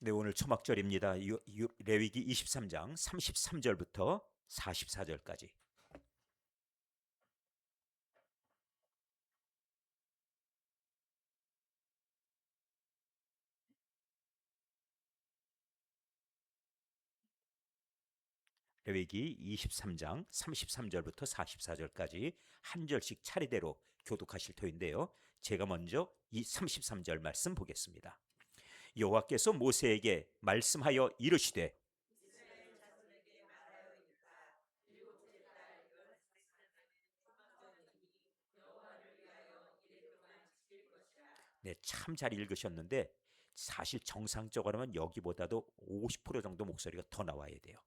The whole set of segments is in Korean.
네, 오늘 초막절입니다. 레위기 23장 33절부터 44절까지. 레위기 23장 33절부터 44절까지 한 절씩 차례대로 교독하실 터인데요. 제가 먼저 이 33절 말씀 보겠습니다. 여호와께서 모세에게 말씀하여 이르시되 네, 참 잘 읽으셨는데 사실 정상적으로 하면 여기보다도 50% 정도 목소리가 더 나와야 돼요.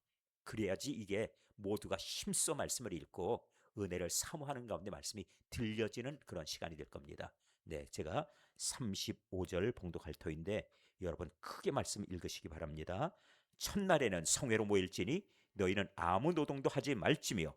그래야지 이게 모두가 힘써 말씀을 읽고 은혜를 사모하는 가운데 말씀이 들려지는 그런 시간이 될 겁니다. 네, 제가 35절 봉독할 터인데 여러분 크게 말씀 읽으시기 바랍니다. 첫날에는 성회로 모일지니 너희는 아무 노동도 하지 말지며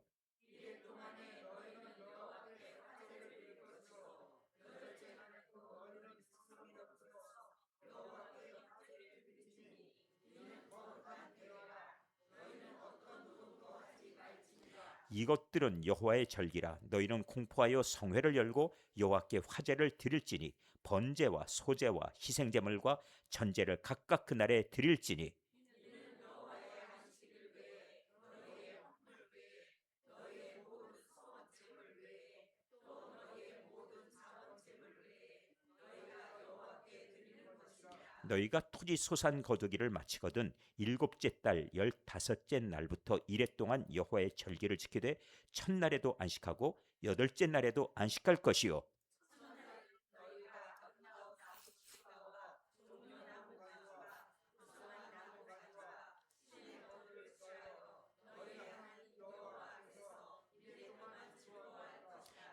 이것들은 여호와의 절기라. 너희는 공포하여 성회를 열고 여호와께 화제를 드릴지니 번제와 소제와 희생제물과 전제를 각각 그날에 드릴지니 너희가 토지 소산 거두기를 마치거든 일곱째 달 열다섯째 날부터 이래 동안 여호와의 절기를 지키되 첫날에도 안식하고 여덟째 날에도 안식할 것이요.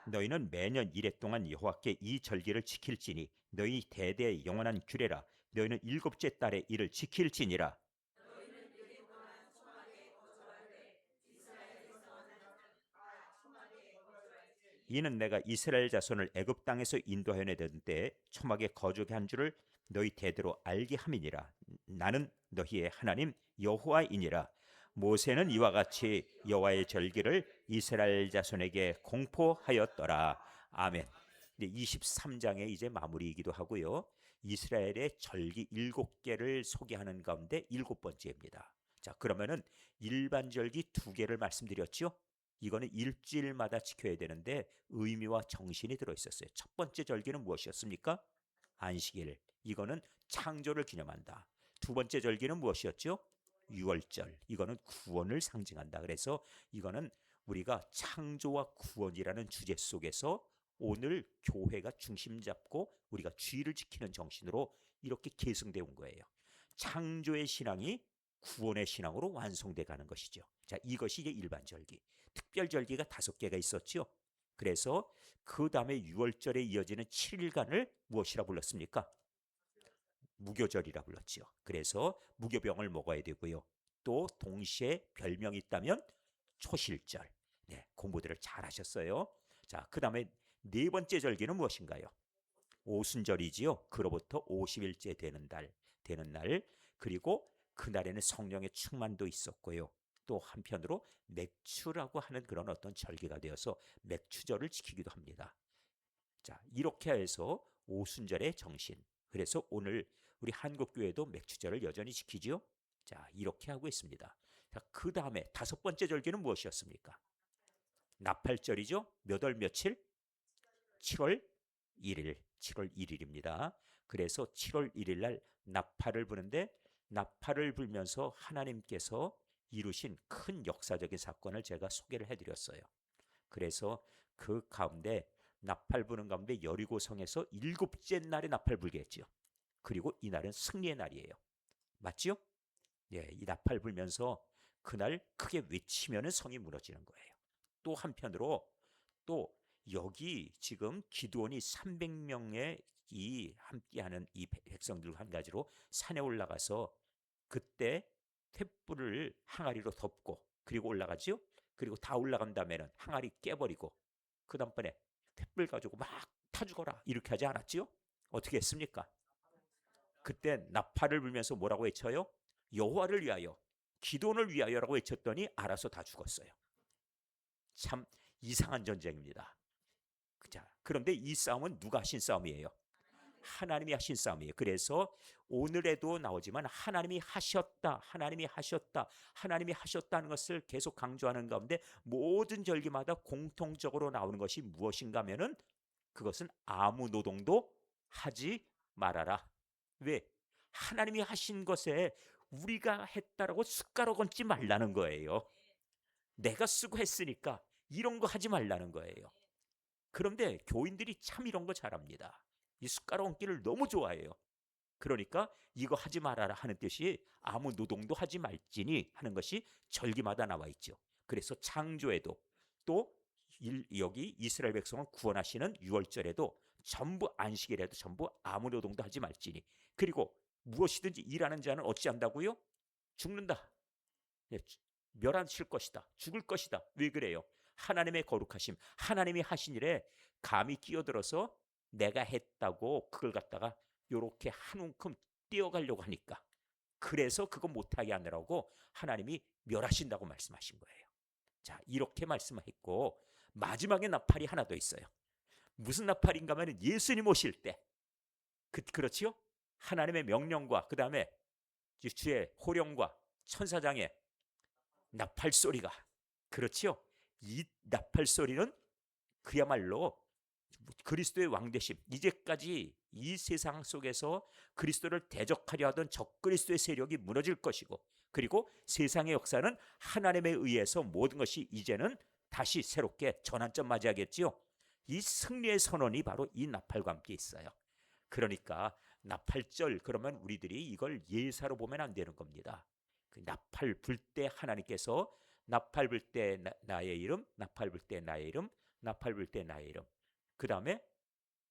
너희는 매년 이래 동안 여호와께 이 절기를 지킬지니 너희 대대의 영원한 규례라. 너희는 일곱째 달에 이를 지킬지니라. 이는 내가 이스라엘 자손을 애굽 땅에서 인도하여 내던 때에 초막에 거주하게 한 줄을 너희 대대로 알게 함이니라. 나는 너희의 하나님 여호와이니라. 모세는 이와 같이 여호와의 절기를 이스라엘 자손에게 공포하였더라. 아멘. 23장의 이제 마무리이기도 하고요. 이스라엘의 절기 7개를 소개하는 가운데 7번째입니다. 자, 그러면은 일반 절기 2개를 말씀드렸죠. 이거는 일주일마다 지켜야 되는데 의미와 정신이 들어있었어요. 첫 번째 절기는 무엇이었습니까? 안식일. 이거는 창조를 기념한다. 두 번째 절기는 무엇이었죠? 유월절. 이거는 구원을 상징한다. 그래서 이거는 우리가 창조와 구원이라는 주제 속에서 오늘 교회가 중심 잡고 우리가 주의를 지키는 정신으로 이렇게 계승되어 온 거예요. 창조의 신앙이 구원의 신앙으로 완성돼 가는 것이죠. 자, 이것이 이제 일반 절기. 특별 절기가 5개가 있었죠. 그래서 그 다음에 6월절에 이어지는 7일간을 무엇이라 불렀습니까? 무교절이라 불렀죠. 그래서 무교병을 먹어야 되고요. 또 동시에 별명이 있다면 초실절. 네, 공부들을 잘 하셨어요. 자, 그 다음에 네 번째 절기는 무엇인가요? 오순절이지요. 그로부터 50일째 되는 날. 그리고 그날에는 성령의 충만도 있었고요. 또 한편으로 맥주라고 하는 그런 어떤 절기가 되어서 맥주절을 지키기도 합니다. 자, 이렇게 해서 오순절의 정신. 그래서 오늘 우리 한국교회도 맥주절을 여전히 지키지요. 자, 이렇게 하고 있습니다. 자, 그 다음에 5번째 절기는 무엇이었습니까? 나팔절이죠. 몇 월 며칠? 7월 1일. 7월 1일입니다. 그래서 7월 1일 날 나팔을 부는데 나팔을 불면서 하나님께서 이루신 큰 역사적인 사건을 제가 소개를 해드렸어요. 그래서 그 가운데 나팔 부는 가운데 여리고성에서 일곱째 날에 나팔 불게 했죠. 그리고 이날은 승리의 날이에요. 맞죠? 예, 이 나팔 불면서 그날 크게 외치면은 성이 무너지는 거예요. 또 한편으로 또 여기 지금 기드온이 300명의 이 함께하는 이 백성들과 한 가지로 산에 올라가서 그때 횃불을 항아리로 덮고 그리고 올라가지요. 그리고 다 올라간 다음에는 항아리 깨버리고 그 다음번에 횃불 가지고 막 타 죽어라 이렇게 하지 않았지요? 어떻게 했습니까? 그때 나팔을 불면서 뭐라고 외쳐요? 여호와를 위하여, 기도원을 위하여라고 외쳤더니 알아서 다 죽었어요. 참 이상한 전쟁입니다. 자, 그런데 이 싸움은 누가 하신 싸움이에요? 하나님이 하신 싸움이에요. 그래서 오늘에도 나오지만 하나님이 하셨다, 하나님이 하셨다, 하나님이 하셨다는 것을 계속 강조하는 가운데 모든 절기마다 공통적으로 나오는 것이 무엇인가 하면은 그것은 아무 노동도 하지 말아라. 왜? 하나님이 하신 것에 우리가 했다라고 숟가락 얹지 말라는 거예요. 내가 쓰고 했으니까 이런 거 하지 말라는 거예요. 그런데 교인들이 참 이런 거 잘합니다. 이 숟가락 얹기를 너무 좋아해요. 그러니까 이거 하지 말아라 하는 뜻이 아무 노동도 하지 말지니 하는 것이 절기마다 나와 있죠. 그래서 창조에도 또 여기 이스라엘 백성을 구원하시는 유월절에도 전부 안식일에도 전부 아무 노동도 하지 말지니, 그리고 무엇이든지 일하는 자는 어찌한다고요? 죽는다. 멸하실 것이다. 죽을 것이다. 왜 그래요? 하나님의 거룩하심, 하나님이 하신 일에 감히 끼어들어서 내가 했다고 그걸 갖다가 요렇게 한 움큼 띄어가려고 하니까, 그래서 그거 못하게 하느라고 하나님이 멸하신다고 말씀하신 거예요. 자, 이렇게 말씀했고 마지막에 나팔이 하나 더 있어요. 무슨 나팔인가 하면 예수님 오실 때, 그렇지요? 하나님의 명령과 그 다음에 주의 호령과 천사장의 나팔 소리가, 그렇지요? 이 나팔 소리는 그야말로 그리스도의 왕되심, 이제까지 이 세상 속에서 그리스도를 대적하려 하던 적그리스도의 세력이 무너질 것이고, 그리고 세상의 역사는 하나님에 의해서 모든 것이 이제는 다시 새롭게 전환점 맞이하겠지요. 이 승리의 선언이 바로 이 나팔과 함께 있어요. 그러니까 나팔절, 그러면 우리들이 이걸 예사로 보면 안 되는 겁니다. 그 나팔 불 때 하나님께서 나팔 불 때 나의 이름, 나팔 불 때 나의 이름, 나팔 불 때 나의 이름, 그 다음에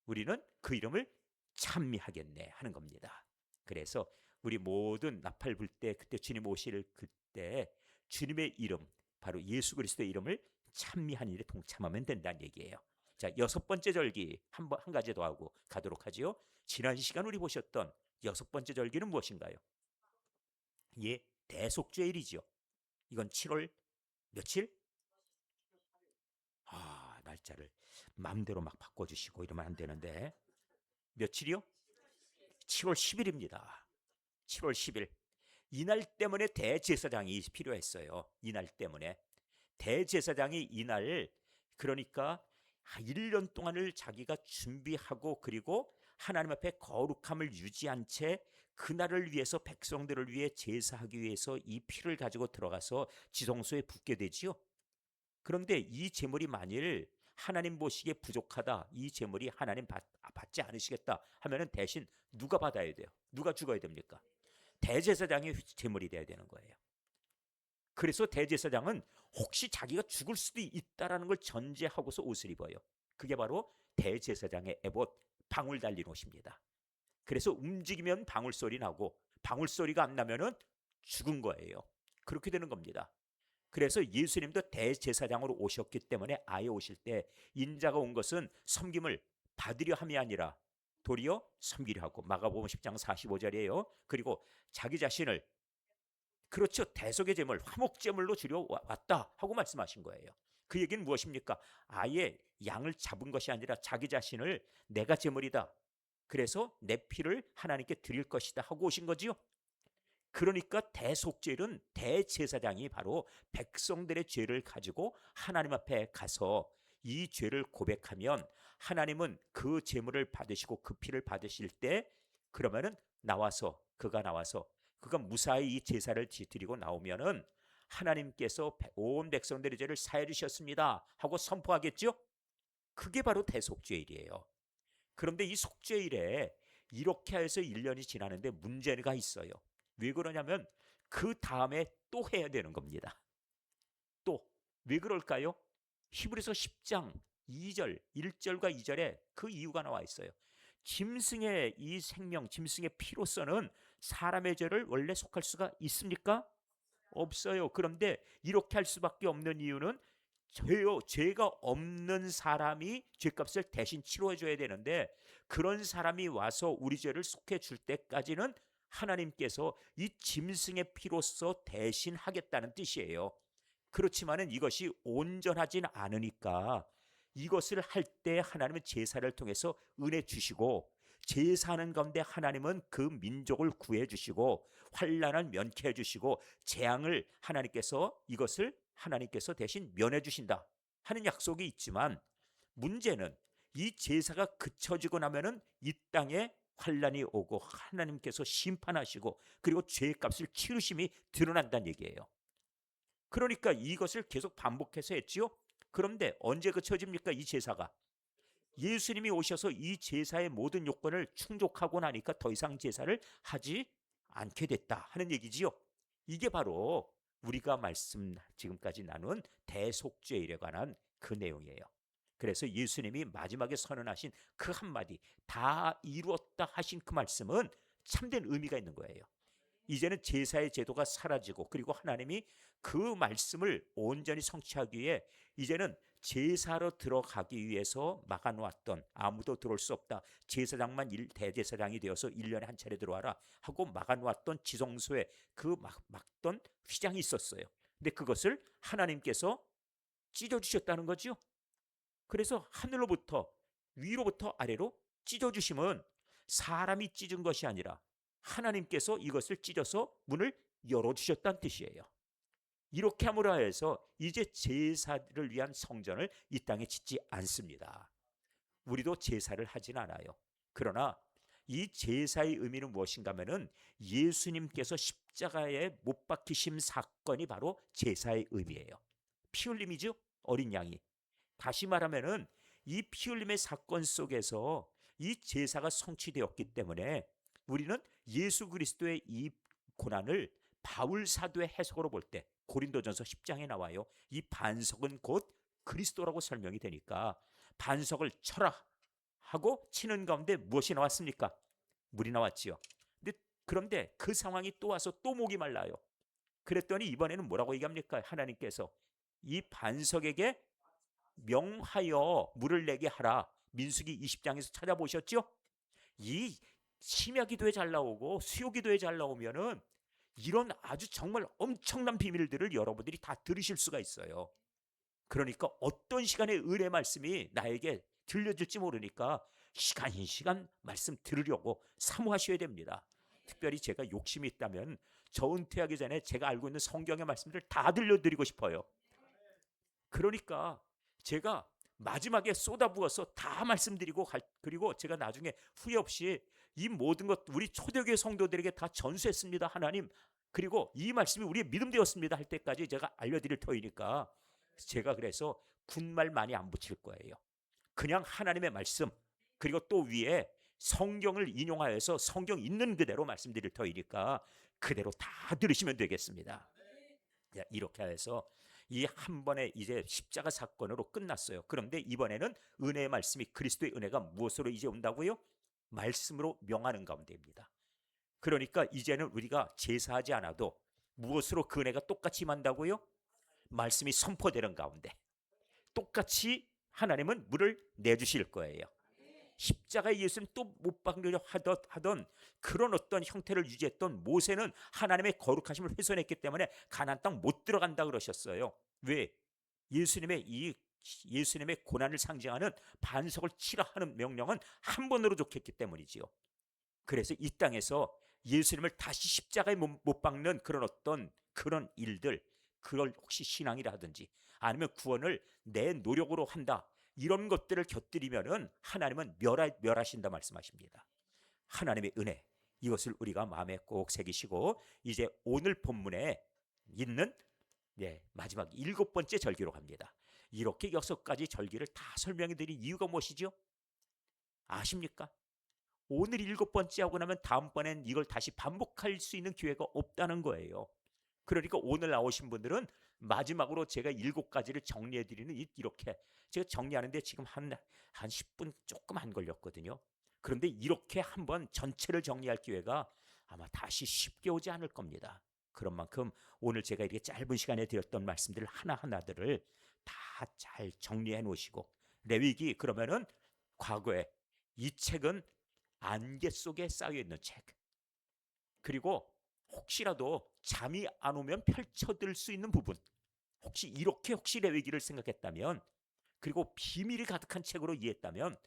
우리는 그 이름을 찬미하겠네 하는 겁니다. 그래서 우리 모든 나팔 불 때, 그때 주님 오실 그때 주님의 이름, 바로 예수 그리스도의 이름을 찬미하는 일에 동참하면 된다는 얘기예요. 자, 여섯 번째 절기 한 가지 더 하고 가도록 하지요. 지난 시간 우리 보셨던 여섯 번째 절기는 무엇인가요? 예, 대속죄일이죠. 이건 7월 며칠? 날짜를 마음대로 막 바꿔주시고 이러면 안 되는데, 며칠이요? 7월 10일입니다. 7월 10일. 이날 때문에 대제사장이 필요했어요. 이날 때문에. 대제사장이 이날, 그러니까 1년 동안을 자기가 준비하고, 그리고 하나님 앞에 거룩함을 유지한 채 그날을 위해서, 백성들을 위해 제사하기 위해서 이 피를 가지고 들어가서 지성소에 붓게 되지요. 그런데 이 제물이 만일 하나님 보시기에 부족하다, 이 제물이 하나님 받지 않으시겠다 하면은 대신 누가 받아야 돼요? 누가 죽어야 됩니까? 대제사장이 제물이 돼야 되는 거예요. 그래서 대제사장은 혹시 자기가 죽을 수도 있다라는 걸 전제하고서 옷을 입어요. 그게 바로 대제사장의 에봇, 방울 달린 옷입니다. 그래서 움직이면 방울 소리 나고, 방울 소리가 안 나면은 죽은 거예요. 그렇게 되는 겁니다. 그래서 예수님도 대제사장으로 오셨기 때문에 아예 오실 때 인자가 온 것은 섬김을 받으려 함이 아니라 도리어 섬기려 하고, 마가복음 10장 45절이에요. 그리고 자기 자신을, 그렇죠, 대속의 제물, 화목제물로 주려 왔다 하고 말씀하신 거예요. 그 얘기는 무엇입니까? 아예 양을 잡은 것이 아니라 자기 자신을 내가 제물이다, 그래서 내 피를 하나님께 드릴 것이다 하고 오신 거지요. 그러니까 대속죄는 대제사장이 바로 백성들의 죄를 가지고 하나님 앞에 가서 이 죄를 고백하면 하나님은 그 제물을 받으시고 그 피를 받으실 때, 그러면은 그가 나와서 그가 무사히 이 제사를 드리고 나오면은 하나님께서 온 백성들의 죄를 사해 주셨습니다 하고 선포하겠죠. 그게 바로 대속죄일이에요. 그런데 이 속죄일에 이렇게 해서 1년이 지나는데 문제가 있어요. 왜 그러냐면 그 다음에 또 해야 되는 겁니다. 또 왜 그럴까요? 히브리서 10장 2절, 1절과 2절에 그 이유가 나와 있어요. 짐승의 이 생명, 짐승의 피로서는 사람의 죄를 원래 속할 수가 있습니까? 없어요. 그런데 이렇게 할 수밖에 없는 이유는 죄가 없는 사람이 죄값을 대신 치러줘야 되는데, 그런 사람이 와서 우리 죄를 속해 줄 때까지는 하나님께서 이 짐승의 피로써 대신하겠다는 뜻이에요. 그렇지만은 이것이 온전하진 않으니까 이것을 할 때 하나님은 제사를 통해서 은혜 주시고, 제사하는 가운데 하나님은 그 민족을 구해 주시고, 환난을 면케해 주시고, 재앙을 하나님께서 대신 면해 주신다 하는 약속이 있지만, 문제는 이 제사가 그쳐지고 나면은 이 땅에 환난이 오고 하나님께서 심판하시고 그리고 죄값을 치르심이 드러난다는 얘기예요. 그러니까 이것을 계속 반복해서 했지요. 그런데 언제 그쳐집니까? 이 제사가 예수님이 오셔서 이 제사의 모든 요건을 충족하고 나니까 더 이상 제사를 하지 않게 됐다 하는 얘기지요. 이게 바로 우리가 지금까지 나눈 대속죄일에 관한 그 내용이에요. 그래서 예수님이 마지막에 선언하신 그 한마디, 다 이루었다 하신 그 말씀은 참된 의미가 있는 거예요. 이제는 제사의 제도가 사라지고, 그리고 하나님이 그 말씀을 온전히 성취하기 위해 이제는 제사로 들어가기 위해서 막아놓았던, 아무도 들어올 수 없다, 제사장만 대제사장이 되어서 1년에 한 차례 들어와라 하고 막아놓았던 지성소에 그 막던 휘장이 있었어요. 근데 그것을 하나님께서 찢어주셨다는 거죠. 그래서 하늘로부터, 위로부터 아래로 찢어주심은 사람이 찢은 것이 아니라 하나님께서 이것을 찢어서 문을 열어주셨다는 뜻이에요. 이렇게 함으로 해서 이제 제사를 위한 성전을 이 땅에 짓지 않습니다. 우리도 제사를 하진 않아요. 그러나 이 제사의 의미는 무엇인가 하면은 예수님께서 십자가에 못 박히심 사건이 바로 제사의 의미예요. 피 흘림이죠. 어린 양이. 다시 말하면은 이 피 흘림의 사건 속에서 이 제사가 성취되었기 때문에 우리는 예수 그리스도의 이 고난을 바울 사도의 해석으로 볼 때 고린도전서 10장에 나와요. 이 반석은 곧 그리스도라고 설명이 되니까 반석을 쳐라 하고 치는 가운데 무엇이 나왔습니까? 물이 나왔지요. 그런데 그 상황이 또 와서 또 목이 말라요. 그랬더니 이번에는 뭐라고 얘기합니까? 하나님께서 이 반석에게 명하여 물을 내게 하라. 민수기 20장에서 찾아보셨죠? 이 심야 기도에 잘 나오고 수요 기도에 잘 나오면은 이런 아주 정말 엄청난 비밀들을 여러분들이 다 들으실 수가 있어요. 그러니까 어떤 시간에 은혜 말씀이 나에게 들려질지 모르니까 시간 말씀 들으려고 사모하셔야 됩니다. 특별히 제가 욕심이 있다면 저 은퇴하기 전에 제가 알고 있는 성경의 말씀들 다 들려드리고 싶어요. 그러니까 제가 마지막에 쏟아부어서 다 말씀드리고, 그리고 제가 나중에 후회 없이 이 모든 것 우리 초대교회 성도들에게 다 전수했습니다. 하나님, 그리고 이 말씀이 우리의 믿음 되었습니다 할 때까지 제가 알려드릴 터이니까 제가 그래서 군말 많이 안 붙일 거예요. 그냥 하나님의 말씀, 그리고 또 위에 성경을 인용하여서 성경 있는 그대로 말씀드릴 터이니까 그대로 다 들으시면 되겠습니다. 이렇게 해서 이 한 번에 이제 십자가 사건으로 끝났어요. 그런데 이번에는 은혜의 말씀이, 그리스도의 은혜가 무엇으로 이제 온다고요? 말씀으로 명하는 가운데입니다. 그러니까 이제는 우리가 제사하지 않아도 무엇으로 그 은혜가 똑같이 임한다고요? 말씀이 선포되는 가운데 똑같이 하나님은 물을 내주실 거예요. 십자가에 예수님 또 못 박으려 하던 그런 어떤 형태를 유지했던 모세는 하나님의 거룩하심을 훼손했기 때문에 가나안 땅 못 들어간다 그러셨어요. 왜? 예수님의 고난을 상징하는 반석을 치라 하는 명령은 한 번으로 족했기 때문이지요. 그래서 이 땅에서 예수님을 다시 십자가에 못 박는 그런 일들, 그걸 혹시 신앙이라 하든지 아니면 구원을 내 노력으로 한다, 이런 것들을 곁들이면은 하나님은 멸하신다 말씀하십니다. 하나님의 은혜, 이것을 우리가 마음에 꼭 새기시고 이제 오늘 본문에 있는 마지막 7번째 절기로 갑니다. 이렇게 6가지 절기를 다 설명해 드린 이유가 무엇이죠? 아십니까? 오늘 7번째 하고 나면 다음번엔 이걸 다시 반복할 수 있는 기회가 없다는 거예요. 그러니까 오늘 나오신 분들은 마지막으로 제가 7가지를 정리해 드리는, 이렇게 제가 정리하는데 지금 한 10분 조금 안 걸렸거든요. 그런데 이렇게 한번 전체를 정리할 기회가 아마 다시 쉽게 오지 않을 겁니다. 그런 만큼 오늘 제가 이렇게 짧은 시간에 드렸던 말씀들 하나하나들을 다 잘 정리해 놓으시고, 레위기 그러면은 과거에 이 책은 안개 속에 쌓여 있는 책, 그리고 혹시라도 잠이 안 오면 펼쳐들 수 있는 부분, 혹시 이렇게 혹시 레위기를 생각했다면, 그리고 비밀이 가득한 책으로 이해했다면,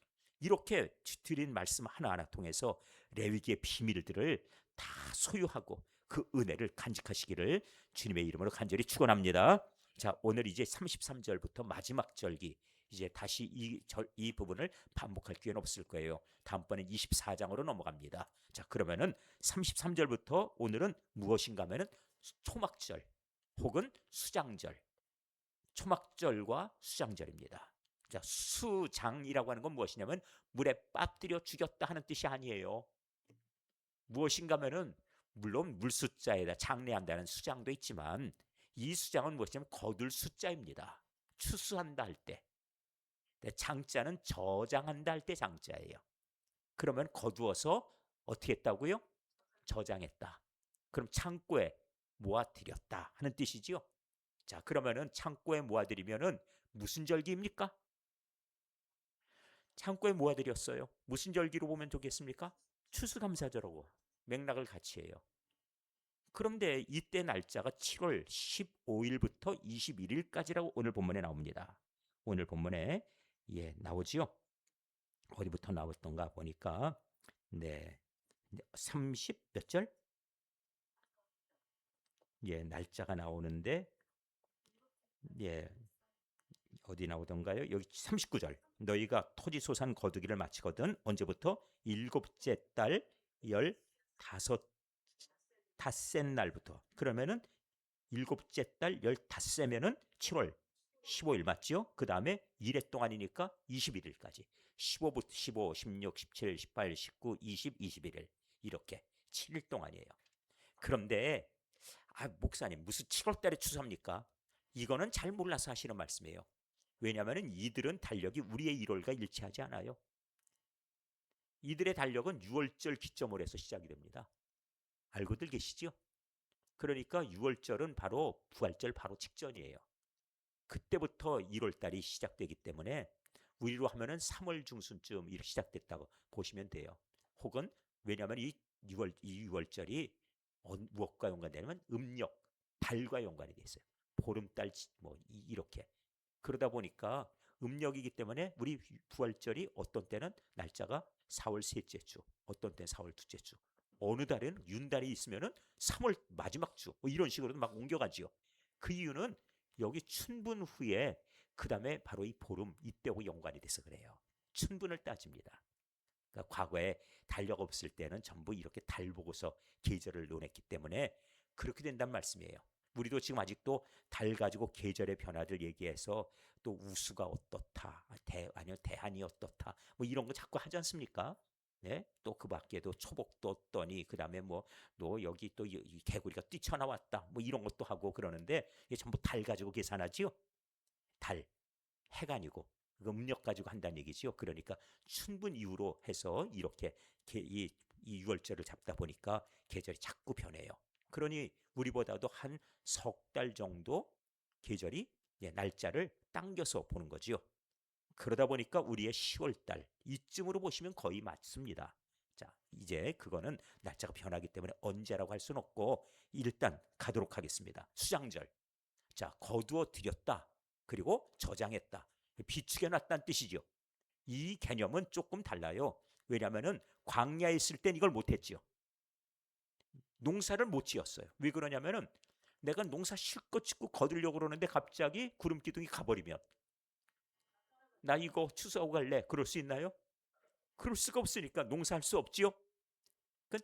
이렇게 드린 말씀 하나하나 통해서 레위기의 비밀들을 다 소유하고 그 은혜를 간직하시기를 주님의 이름으로 간절히 축원합니다. 자, 오늘 이제 33절부터 마지막 절기, 이제 다시 이 부분을 반복할 기회는 없을 거예요. 다음번엔 24장으로 넘어갑니다. 자, 그러면은 33절부터 오늘은 무엇인가 하면은 초막절 혹은 수장절, 초막절과 수장절입니다. 자, 수장이라고 하는 건 무엇이냐면 물에 빠뜨려 죽였다 하는 뜻이 아니에요. 무엇인가 하면은 물론 물숫자에다 장례한다는 수장도 있지만, 이 수장은 무엇이냐면 거둘 숫자입니다. 추수한다 할 때. 장자는 저장한다 할 때 장자예요. 그러면 거두어서 어떻게 했다고요? 저장했다. 그럼 창고에 모아드렸다 하는 뜻이지요. 자, 그러면은 창고에 모아드리면은 무슨 절기입니까? 창고에 모아드렸어요. 무슨 절기로 보면 좋겠습니까? 추수감사절하고 맥락을 같이 해요. 그런데 이때 날짜가 7월 15일부터 21일까지라고 오늘 본문에 나옵니다. 오늘 본문에 나오지요. 어디부터 나왔던가 보니까 30 몇 절? 날짜가 나오는데 예, 어디 나오던가요? 여기 39절. 너희가 토지 소산 거두기를 마치거든. 언제부터? 일곱째 달 15 닷새 날부터. 그러면은 일곱째 달 15세면은 7월 15일 맞죠? 그 다음에 1회 동안이니까 21일까지. 15부터 15, 16, 17, 18, 19, 20, 21일. 이렇게 7일 동안이에요. 그런데 목사님 무슨 7월 달에 추수합니까? 이거는 잘 몰라서 하시는 말씀이에요. 왜냐하면 이들은 달력이 우리의 1월과 일치하지 않아요. 이들의 달력은 6월절 기점으로 해서 시작이 됩니다. 알고들 계시죠? 그러니까 6월절은 바로 부활절 바로 직전이에요. 그때부터 1월달이 시작되기 때문에 우리로 하면은 3월 중순쯤 이렇게 시작됐다고 보시면 돼요. 혹은 왜냐하면 이 6월절이 무엇과 연관되냐면 음력, 달과 연관이 돼 있어요. 보름달 뭐 이렇게. 그러다 보니까 음력이기 때문에 우리 부활절이 어떤 때는 날짜가 4월 셋째 주, 어떤 때는 4월 둘째 주, 어느 달에는 윤달이 있으면은 3월 마지막 주, 뭐 이런 식으로 막 옮겨가지요. 그 이유는 여기 춘분 후에 그 다음에 바로 이 보름 이때하고 연관이 돼서 그래요. 춘분을 따집니다. 그러니까 과거에 달력 없을 때는 전부 이렇게 달 보고서 계절을 논했기 때문에 그렇게 된다는 말씀이에요. 우리도 지금 아직도 달 가지고 계절의 변화들 얘기해서 또 우수가 어떻다, 아니요 대한이 어떻다, 뭐 이런 거 자꾸 하지 않습니까? 네, 또 그 밖에도 초복도 어떠니, 그 다음에 뭐 또 여기 또 이 개구리가 뛰쳐나왔다, 뭐 이런 것도 하고 그러는데 이게 전부 달 가지고 계산하지요. 달, 해가 아니고 음력 가지고 한다는 얘기지요. 그러니까 춘분 이후로 해서 이렇게 이 6월절을 잡다 보니까 계절이 자꾸 변해요. 그러니 우리보다도 한 석 달 정도 계절이 날짜를 당겨서 보는 거지요. 그러다 보니까 우리의 10월달 이쯤으로 보시면 거의 맞습니다. 자, 이제 그거는 날짜가 변하기 때문에 언제라고 할 수는 없고 일단 가도록 하겠습니다. 수장절. 자, 거두어 드렸다. 그리고 저장했다. 비축해 놨다는 뜻이죠. 이 개념은 조금 달라요. 왜냐하면 광야에 있을 땐 이걸 못했지요. 농사를 못 지었어요. 왜 그러냐면은 내가 농사 실컷 짓고 거두려고 그러는데 갑자기 구름 기둥이 가버리면 나 이거 추수하고 갈래. 그럴 수 있나요? 그럴 수가 없으니까 농사할 수 없지요.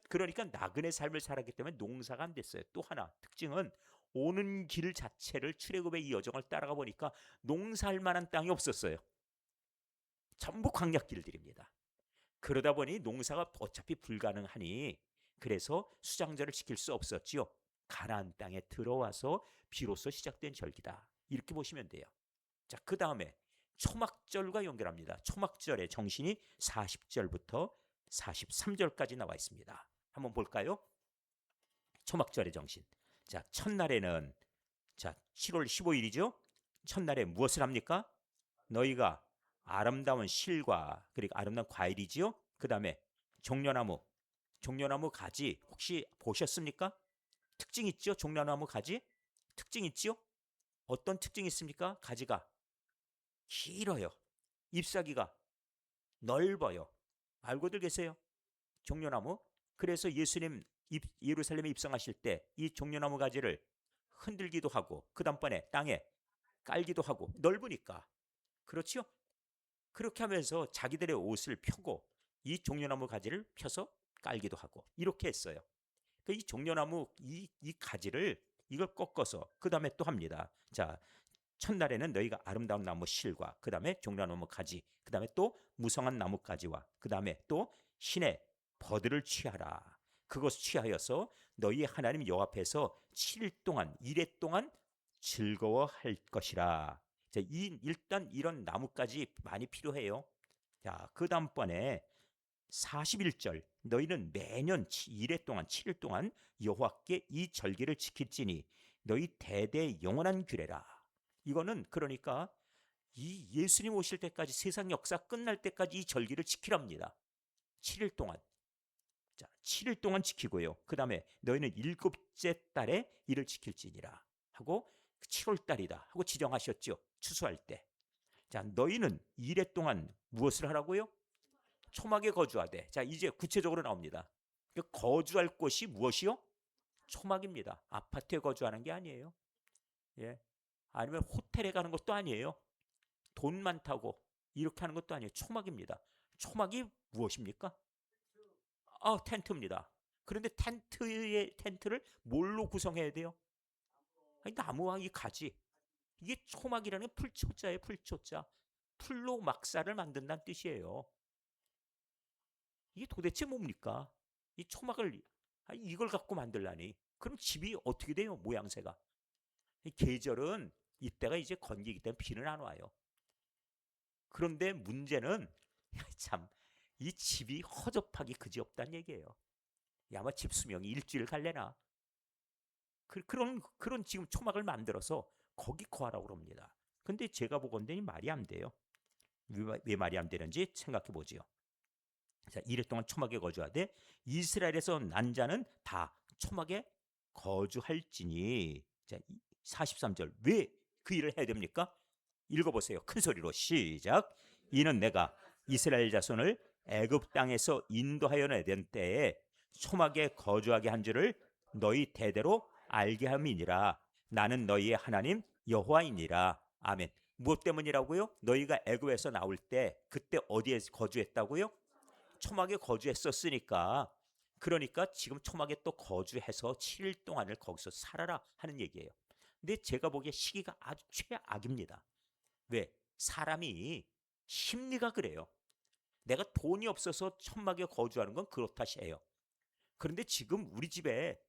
그러니까 나그네 삶을 살았기 때문에 농사가 안 됐어요. 또 하나 특징은 오는 길 자체를 출애굽의 이 여정을 따라가 보니까 농사할 만한 땅이 없었어요. 전부 광약길들입니다. 그러다 보니 농사가 어차피 불가능하니 그래서 수장절을 지킬 수 없었지요. 가나안 땅에 들어와서 비로소 시작된 절기다. 이렇게 보시면 돼요. 자, 그 다음에 초막절과 연결합니다. 초막절의 정신이 40절부터 43절까지 나와 있습니다. 한번 볼까요? 초막절의 정신. 자, 첫날에는 7월 15일이죠. 첫날에 무엇을 합니까? 너희가 아름다운 실과 그리고 아름다운 과일이지요. 그 다음에 종려나무, 종려나무 가지 혹시 보셨습니까? 특징 있죠? 종려나무 가지 특징 있지요? 어떤 특징이 있습니까? 가지가 길어요. 잎사귀가 넓어요. 알고들 계세요? 종려나무. 그래서 예수님 예루살렘에 입성하실 때 이 종려나무 가지를 흔들기도 하고 그 다음번에 땅에 깔기도 하고 넓으니까 그렇죠? 그렇게 하면서 자기들의 옷을 펴고 이 종려나무 가지를 펴서 깔기도 하고 이렇게 했어요. 이 종려나무 이 가지를 이걸 꺾어서 그 다음에 또 합니다. 자, 첫날에는 너희가 아름다운 나무 실과 그 다음에 종려나무 가지 그 다음에 또 무성한 나뭇가지와 그 다음에 또 신의 버들을 취하라. 그것을 취하여서 너희 하나님 여호와 앞에서 7일 동안 1회 동안 즐거워할 것이라. 자, 일단 이런 나뭇가지 많이 필요해요. 자, 그 다음번에 41절 너희는 매년 1회 동안 7일 동안 여호와께 이 절기를 지킬지니 너희 대대 영원한 규례라. 이거는 그러니까 이 예수님 오실 때까지 세상 역사 끝날 때까지 이 절기를 지키랍니다. 7일 동안. 자, 7일 동안 지키고요. 그 다음에 너희는 일곱째 달에 이를 지킬지니라 하고 7월 달이다 하고 지정하셨죠. 추수할 때. 자, 너희는 1회 동안 무엇을 하라고요? 초막에 거주하되. 자, 이제 구체적으로 나옵니다. 거주할 곳이 무엇이요? 초막입니다. 아파트에 거주하는 게 아니에요. 예. 아니면 호텔에 가는 것도 아니에요. 돈 많다고 이렇게 하는 것도 아니에요. 초막입니다. 초막이 무엇입니까? 텐트입니다. 그런데 텐트를 뭘로 구성해야 돼요? 아니, 나무와 이 가지. 이게 초막이라는 풀초자예요. 풀초자. 풀로 막사를 만든다는 뜻이에요. 이게 도대체 뭡니까? 이 초막을 이걸 갖고 만들라니. 그럼 집이 어떻게 돼요? 모양새가. 이 계절은 이때가 이제 건기이기 때문에 비는 안 와요. 그런데 문제는 참 이 집이 허접하기 그지없다는 얘기예요. 아마 집 수명이 일주일 갈래나. 그런 지금 초막을 만들어서 거기 거하라고 그럽니다. 근데 제가 보건대니 말이 안 돼요. 왜 말이 안 되는지 생각해 보지요. 자, 이래 동안 초막에 거주하되 이스라엘에서 난 자는 다 초막에 거주할지니. 자, 43절 왜 그 일을 해야 됩니까? 읽어보세요. 큰 소리로 시작. 이는 내가 이스라엘 자손을 애굽 땅에서 인도하여 내던 때에 초막에 거주하게 한 줄을 너희 대대로 알게 함이니라. 나는 너희의 하나님 여호와이니라. 아멘. 무엇 때문이라고요? 너희가 애굽에서 나올 때 그때 어디에 거주했다고요? 초막에 거주했었으니까. 그러니까 지금 초막에 또 거주해서 7일 동안을 거기서 살아라 하는 얘기예요. 근데 제가 보기에 시기가 아주 최악입니다. 왜? 사람이 심리가 그래요. 내가 돈이 없어서 천막에 거주하는 건 그렇다 해요. 그런데 지금 우리 집에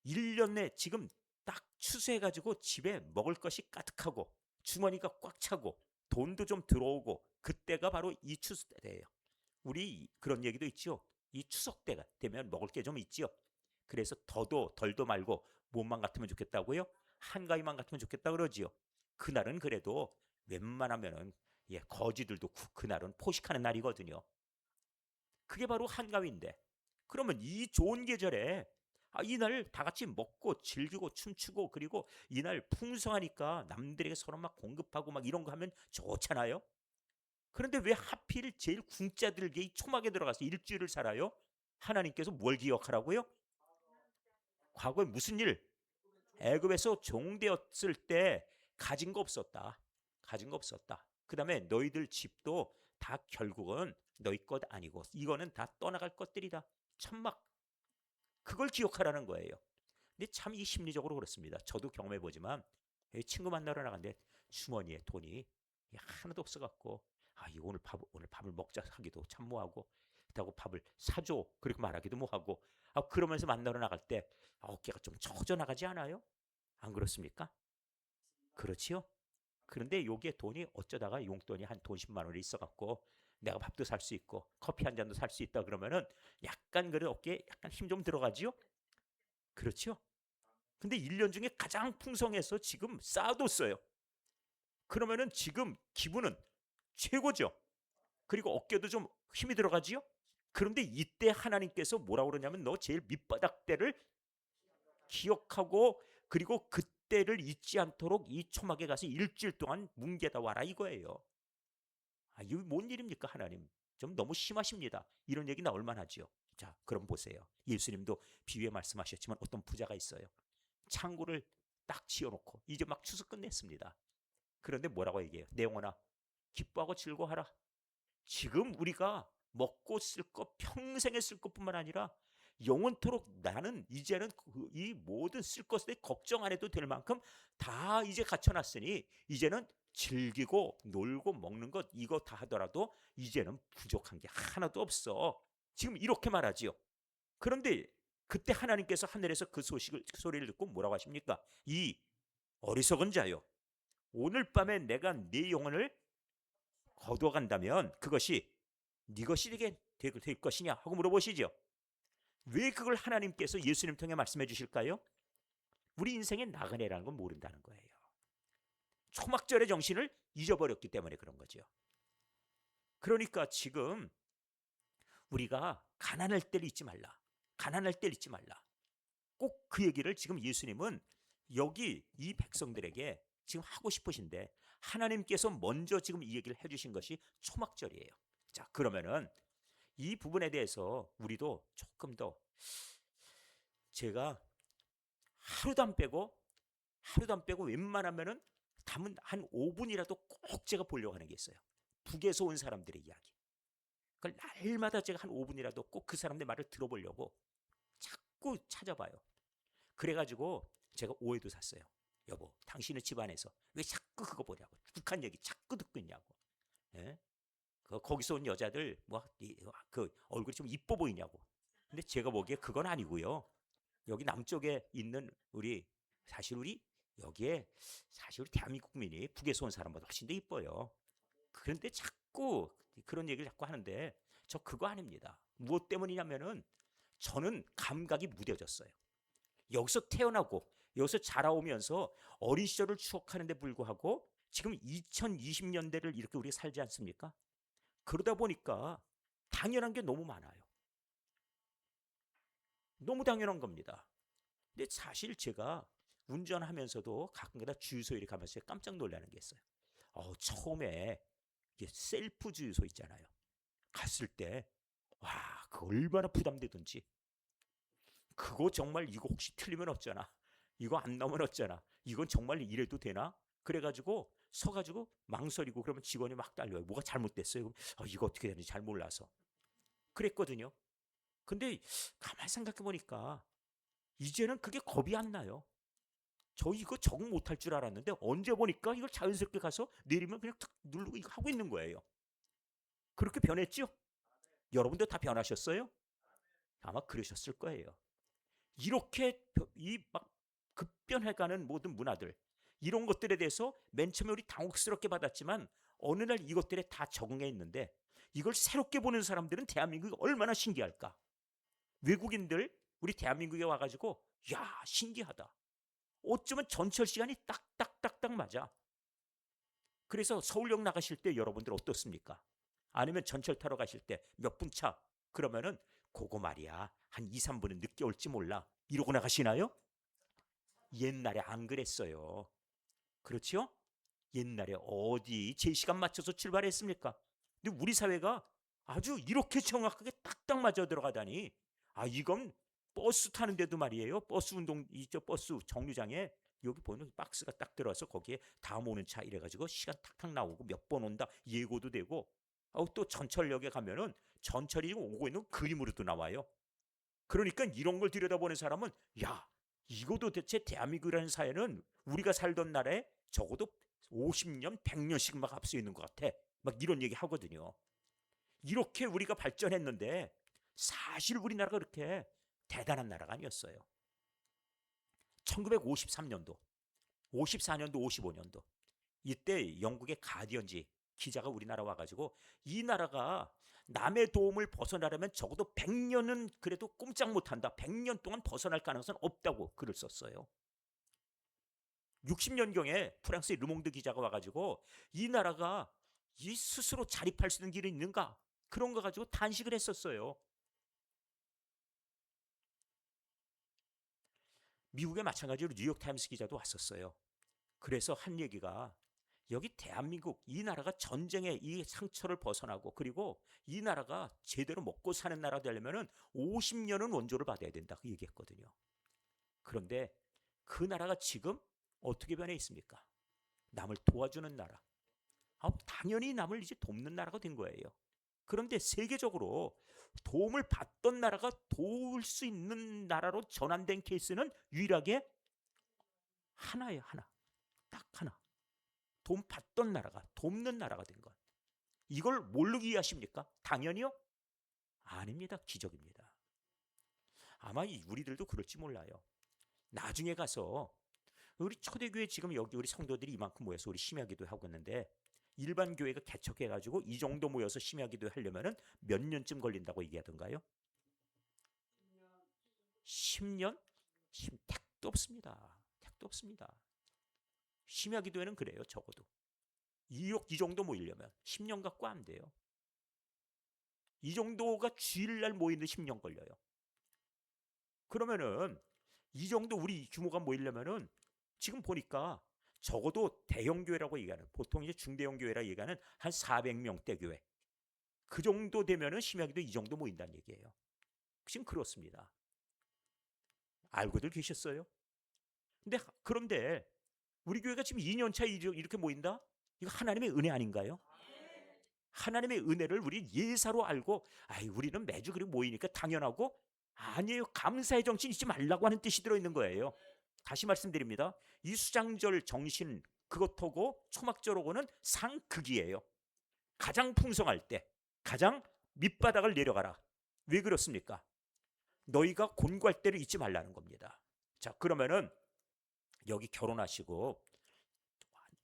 1년 내 지금 딱 추수해가지고 집에 먹을 것이 가득하고 주머니가 꽉 차고 돈도 좀 들어오고 그때가 바로 이 추수 때예요. 우리 그런 얘기도 있죠. 이 추석 때가 되면 먹을 게 좀 있지요. 그래서 더도 덜도 말고 몸만 같으면 좋겠다고요? 한가위만 같으면 좋겠다 그러지요. 그날은 그래도 웬만하면은 거지들도 그날은 포식하는 날이거든요. 그게 바로 한가위인데 그러면 이 좋은 계절에 이날 다 같이 먹고 즐기고 춤추고 그리고 이날 풍성하니까 남들에게 서로 막 공급하고 막 이런 거 하면 좋잖아요. 그런데 왜 하필 제일 궁자 들게 이 초막에 들어가서 일주일을 살아요? 하나님께서 뭘 기억하라고요? 과거에 무슨 일? 애굽에서 종되었을 때 가진 거 없었다. 가진 거 없었다. 그 다음에 너희들 집도 다 결국은 너희 것 아니고 이거는 다 떠나갈 것들이다. 천막. 그걸 기억하라는 거예요. 근데 참 이 심리적으로 그렇습니다. 저도 경험해보지만 친구 만나러 나갔는데 주머니에 돈이 하나도 없어갖고 이거 오늘 밥을 먹자 하기도 참 뭐하고 그렇다고 밥을 사줘 그렇게 말하기도 뭐하고 그러면서 만나러 나갈 때 어깨가 좀 처져 나가지 않아요? 안 그렇습니까? 그렇지요? 그런데 요게 돈이 어쩌다가 용돈이 한 돈 10만 원이 있어갖고 내가 밥도 살 수 있고 커피 한 잔도 살 수 있다 그러면은 약간 그래 어깨에 약간 힘 좀 들어가지요? 그렇지요? 근데 1년 중에 가장 풍성해서 지금 쌓아뒀어요. 그러면은 지금 기분은 최고죠. 그리고 어깨도 좀 힘이 들어가지요. 그런데 이때 하나님께서 뭐라고 그러냐면 너 제일 밑바닥 때를 기억하고 그리고 그때를 잊지 않도록 이 초막에 가서 일주일 동안 뭉개다 와라 이거예요. 이거 뭔 일입니까 하나님? 좀 너무 심하십니다. 이런 얘기 나올 만하지요. 자, 그럼 보세요. 예수님도 비유에 말씀하셨지만 어떤 부자가 있어요. 창고를 딱 지어놓고 이제 막 추수 끝냈습니다. 그런데 뭐라고 얘기해요? 내 영혼아 기뻐하고 즐거워하라. 지금 우리가 먹고 쓸 것 평생에 쓸 것뿐만 아니라 영원토록 나는 이제는 이 모든 쓸 것에 걱정 안 해도 될 만큼 다 이제 갖춰놨으니 이제는 즐기고 놀고 먹는 것 이거 다 하더라도 이제는 부족한 게 하나도 없어. 지금 이렇게 말하지요. 그런데 그때 하나님께서 하늘에서 그 소리를 듣고 뭐라고 하십니까? 이 어리석은 자요. 오늘 밤에 내가 네 영혼을 거둬간다면 그것이 네 것이 될 것이냐 하고 물어보시죠. 왜 그걸 하나님께서 예수님 통해 말씀해 주실까요? 우리 인생의 나그네라는 건 모른다는 거예요. 초막절의 정신을 잊어버렸기 때문에 그런 거죠. 그러니까 지금 우리가 가난할 때를 잊지 말라. 가난할 때를 잊지 말라. 꼭 그 얘기를 지금 예수님은 여기 이 백성들에게 지금 하고 싶으신데 하나님께서 먼저 지금 이 얘기를 해주신 것이 초막절이에요. 자, 그러면은 이 부분에 대해서 우리도 조금 더 제가 하루도 안 빼고 웬만하면은 담은 한 5분이라도 꼭 제가 보려고 하는 게 있어요. 북에서 온 사람들의 이야기. 그걸 날마다 제가 한 5분이라도 꼭 그 사람들 말을 들어보려고 자꾸 찾아봐요. 그래가지고 제가 오해도 샀어요. 여보, 당신의 집안에서 왜 자꾸 그거 보냐고. 북한 얘기 자꾸 듣고 있냐고. 예? 거기서 온 여자들 그 얼굴이 좀 이뻐 보이냐고. 근데 제가 보기에 그건 아니고요. 여기 남쪽에 있는 우리 여기에 사실 우리 대한민국 국민이 북에서 온 사람보다 훨씬 더 이뻐요. 그런데 자꾸 그런 얘기를 자꾸 하는데 저 그거 아닙니다. 무엇 때문이냐면은 저는 감각이 무뎌졌어요. 여기서 태어나고 여기서 자라오면서 어린 시절을 추억하는데 불구하고 지금 2020년대를 이렇게 우리가 살지 않습니까? 그러다 보니까 당연한 게 너무 많아요. 너무 당연한 겁니다. 근데 사실 제가 운전하면서도 가끔가다 주유소에 가면서 깜짝 놀라는 게 있어요. 처음에 셀프 주유소 있잖아요. 갔을 때 와, 그 얼마나 부담되던지. 그거 정말 이거 혹시 틀리면 어쩌나? 이거 안 나오면 어쩌나? 이건 정말 이래도 되나? 그래가지고 서가지고 망설이고 그러면 직원이 막 달려요. 뭐가 잘못됐어요? 이거 어떻게 되는지 잘 몰라서. 그랬거든요. 근데 가만 생각해 보니까 이제는 그게 겁이 안 나요. 저 이거 적응 못할 줄 알았는데 언제 보니까 이걸 자연스럽게 가서 내리면 그냥 탁 누르고 이거 하고 있는 거예요. 그렇게 변했죠? 여러분도 다 변하셨어요? 아마 그러셨을 거예요. 이렇게 이 막 급변해가는 모든 문화들 이런 것들에 대해서 맨 처음에 우리 당혹스럽게 받았지만 어느 날 이것들에 다 적응해 있는데 이걸 새롭게 보는 사람들은 대한민국이 얼마나 신기할까. 외국인들 우리 대한민국에 와가지고 야 신기하다. 어쩌면 전철 시간이 딱딱딱딱 맞아. 그래서 서울역 나가실 때 여러분들 어떻습니까? 아니면 전철 타러 가실 때 몇 분 차? 그러면은 그거 말이야 한 2, 3분은 늦게 올지 몰라 이러고 나가시나요? 옛날에 안 그랬어요. 그렇죠? 옛날에 어디 제 시간 맞춰서 출발했습니까? 근데 우리 사회가 아주 이렇게 정확하게 딱딱 맞아 들어가다니 이건 버스 타는데도 말이에요. 버스 운동 이저 버스 정류장에 여기 보는 박스가 딱 들어와서 거기에 다음 오는 차 이래가지고 시간 탁탁 나오고 몇 번 온다 예고도 되고 또 전철역에 가면은 전철이 오고 있는 그림으로도 나와요. 그러니까 이런 걸 들여다보는 사람은 야 이거 도대체 대한민국이라는 사회는 우리가 살던 날에 적어도 50년 100년씩 막 앞서 있는 것 같아 막 이런 얘기 하거든요. 이렇게 우리가 발전했는데 사실 우리나라가 그렇게 대단한 나라가 아니었어요. 1953년도 54년도 55년도 이때 영국의 가디언지 기자가 우리나라 와가지고 이 나라가 남의 도움을 벗어나려면 적어도 100년은 그래도 꼼짝 못한다. 100년 동안 벗어날 가능성은 없다고 글을 썼어요. 60년경에 프랑스의 르몽드 기자가 와가지고 이 나라가 이 스스로 자립할 수 있는 길이 있는가, 그런 거 가지고 단식을 했었어요. 미국에 마찬가지로 뉴욕타임스 기자도 왔었어요. 그래서 한 얘기가, 여기 대한민국 이 나라가 전쟁의 이 상처를 벗어나고, 그리고 이 나라가 제대로 먹고 사는 나라 되려면 50년은 원조를 받아야 된다, 그 얘기했거든요. 그런데 그 나라가 지금 어떻게 변해 있습니까? 남을 도와주는 나라. 당연히 남을 이제 돕는 나라가 된 거예요. 그런데 세계적으로 도움을 받던 나라가 도울 수 있는 나라로 전환된 케이스는 유일하게 하나예요. 하나. 딱 하나. 도움 받던 나라가 돕는 나라가 된 것. 이걸 뭘로 이해하십니까? 당연히요? 아닙니다. 기적입니다. 아마 우리들도 그럴지 몰라요. 나중에 가서 우리 초대교회 지금 여기 우리 성도들이 이만큼 모여서 우리 심야기도 하고 있는데, 일반 교회가 개척해가지고 이 정도 모여서 심야기도 하려면 몇 년쯤 걸린다고 얘기하던가요? 10년? 택도 없습니다. 택도 없습니다. 심야기도회는 그래요. 적어도 이 정도 모이려면 10년 갖고 안 돼요. 이 정도가 주일날 모이는데 10년 걸려요. 그러면은 이 정도 우리 규모가 모이려면은 지금 보니까 적어도 대형교회라고 얘기하는, 보통 이제 중대형교회라 얘기하는 한 400명대 교회, 그 정도 되면은 심야기도 이 정도 모인다는 얘기예요. 지금 그렇습니다. 알고들 계셨어요? 그런데 우리 교회가 지금 2년 차에 이렇게 모인다? 이거 하나님의 은혜 아닌가요? 하나님의 은혜를 우리 예사로 알고, 우리는 매주 그렇게 모이니까 당연하고, 아니에요. 감사의 정신 잊지 말라고 하는 뜻이 들어있는 거예요. 다시 말씀드립니다. 이 수장절 정신, 그것하고 초막절하고는 상극이에요. 가장 풍성할 때, 가장 밑바닥을 내려가라. 왜 그렇습니까? 너희가 곤고할 때를 잊지 말라는 겁니다. 자, 그러면은 여기 결혼하시고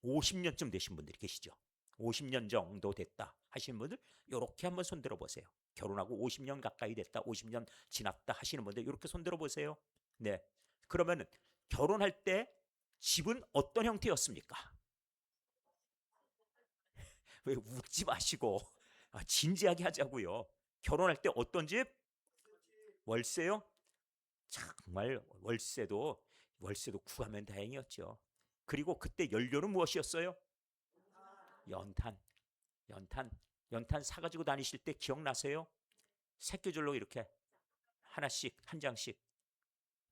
50년쯤 되신 분들이 계시죠? 50년 정도 됐다 하시는 분들 이렇게 한번 손들어 보세요. 결혼하고 50년 가까이 됐다, 50년 지났다 하시는 분들 이렇게 손들어 보세요. 네. 그러면 결혼할 때 집은 어떤 형태였습니까? 왜 웃지 마시고 진지하게 하자고요. 결혼할 때 어떤 집? 월세요? 정말 월세도 구하면 다행이었죠. 그리고 그때 연료는 무엇이었어요? 연탄. 연탄. 연탄 사가지고 다니실 때 기억나세요? 새끼줄로 이렇게 하나씩 한 장씩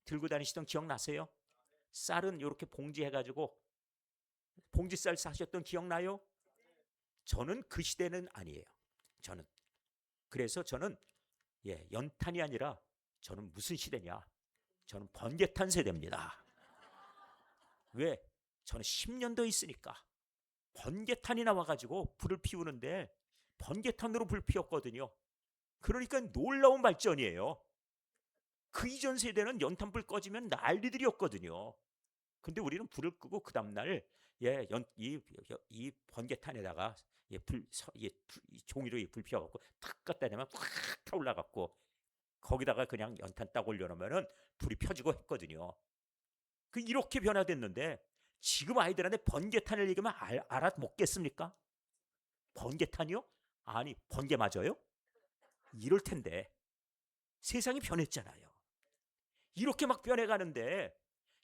들고 다니시던 기억나세요? 쌀은 이렇게 봉지해가지고 봉지쌀 사셨던 기억나요? 저는 그 시대는 아니에요. 저는 그래서 저는 연탄이 아니라 저는 무슨 시대냐? 저는 번개탄 세대입니다. 왜? 저는 10년 더 있으니까. 번개탄이 나와가지고 불을 피우는데 번개탄으로 불 피웠거든요. 그러니까 놀라운 발전이에요. 그 이전 세대는 연탄불 꺼지면 난리들이었거든요. 근데 우리는 불을 끄고 그 다음날 이 번개탄에다가 종이로 불 피워갖고 탁 갖다 대면 확 타올라갖고 거기다가 그냥 연탄 딱 올려놓으면 불이 펴지고 했거든요. 이렇게 변화됐는데 지금 아이들한테 번개탄을 얘기하면 알아먹겠습니까? 번개탄이요? 아니, 번개 맞아요? 이럴 텐데 세상이 변했잖아요. 이렇게 막 변해가는데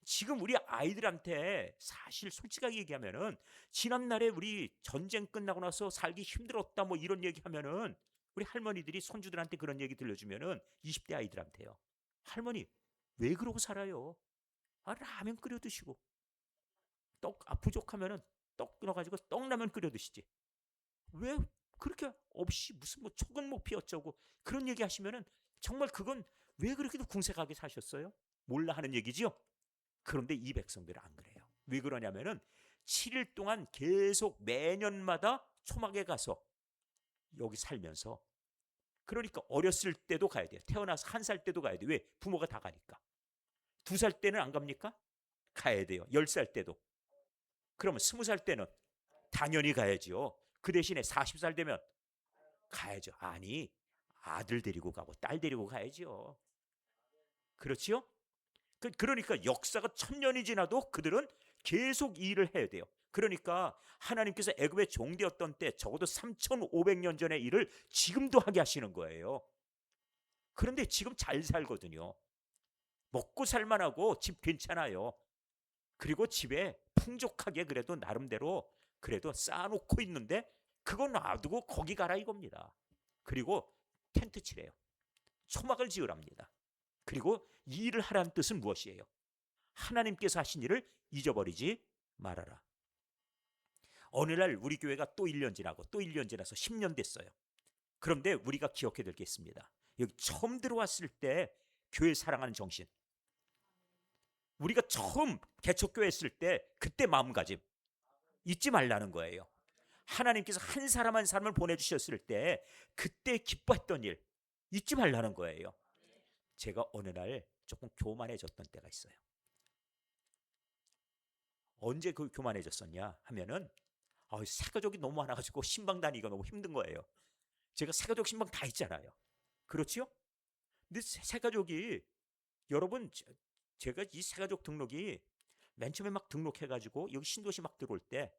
지금 우리 아이들한테 사실 솔직하게 얘기하면은 지난날에 우리 전쟁 끝나고 나서 살기 힘들었다 뭐 이런 얘기하면은 우리 할머니들이 손주들한테 그런 얘기 들려주면은 20대 아이들한테요. 할머니 왜 그러고 살아요? 라면 끓여 드시고 떡 부족하면은 떡 끊어가지고 떡라면 끓여 드시지. 왜 그렇게 없이 무슨 뭐 촉은 못 피웠자고 그런 얘기 하시면은 정말 그건 왜 그렇게 궁색하게 사셨어요? 몰라 하는 얘기지요. 그런데 이 백성들은 안 그래요. 왜 그러냐면은 7일 동안 계속 매년마다 초막에 가서 여기 살면서, 그러니까 어렸을 때도 가야 돼요. 태어나서 1살 때도 가야 돼요. 왜? 부모가 다 가니까. 2살 때는 안 갑니까? 가야 돼요. 10살 때도. 그러면 20살 때는 당연히 가야죠. 그 대신에 40살 되면 가야죠. 아니, 아들 데리고 가고 딸 데리고 가야죠. 그렇지요? 그러니까 역사가 1000년이 지나도 그들은 계속 이 일을 해야 돼요. 그러니까 하나님께서 애굽의 종되었던 때 적어도 3,500년 전의 일을 지금도 하게 하시는 거예요. 그런데 지금 잘 살거든요. 먹고 살만하고 집 괜찮아요. 그리고 집에 풍족하게 그래도 나름대로 그래도 쌓아놓고 있는데 그거 놔두고 거기 가라 이겁니다. 그리고 텐트 치래요. 초막을 지으랍니다. 그리고 이 일을 하라는 뜻은 무엇이에요? 하나님께서 하신 일을 잊어버리지 말아라. 어느 날 우리 교회가 또 1년 지나고 또 1년 지나서 10년 됐어요. 그런데 우리가 기억해야 될 게 있습니다. 여기 처음 들어왔을 때 교회 사랑하는 정신, 우리가 처음 개척교회 했을 때 그때 마음가짐 잊지 말라는 거예요. 하나님께서 한 사람 한 사람을 보내주셨을 때 그때 기뻐했던 일 잊지 말라는 거예요. 제가 어느 날 조금 교만해졌던 때가 있어요. 언제 그 교만해졌었냐 하면은 새가족이 너무 많아가지고 신방 다니기가 너무 힘든 거예요. 제가 새가족 신방 다 있잖아요. 그렇지요? 근데 새가족이 여러분, 제가 이 새가족 등록이 맨 처음에 막 등록해가지고 여기 신도시 막 들어올 때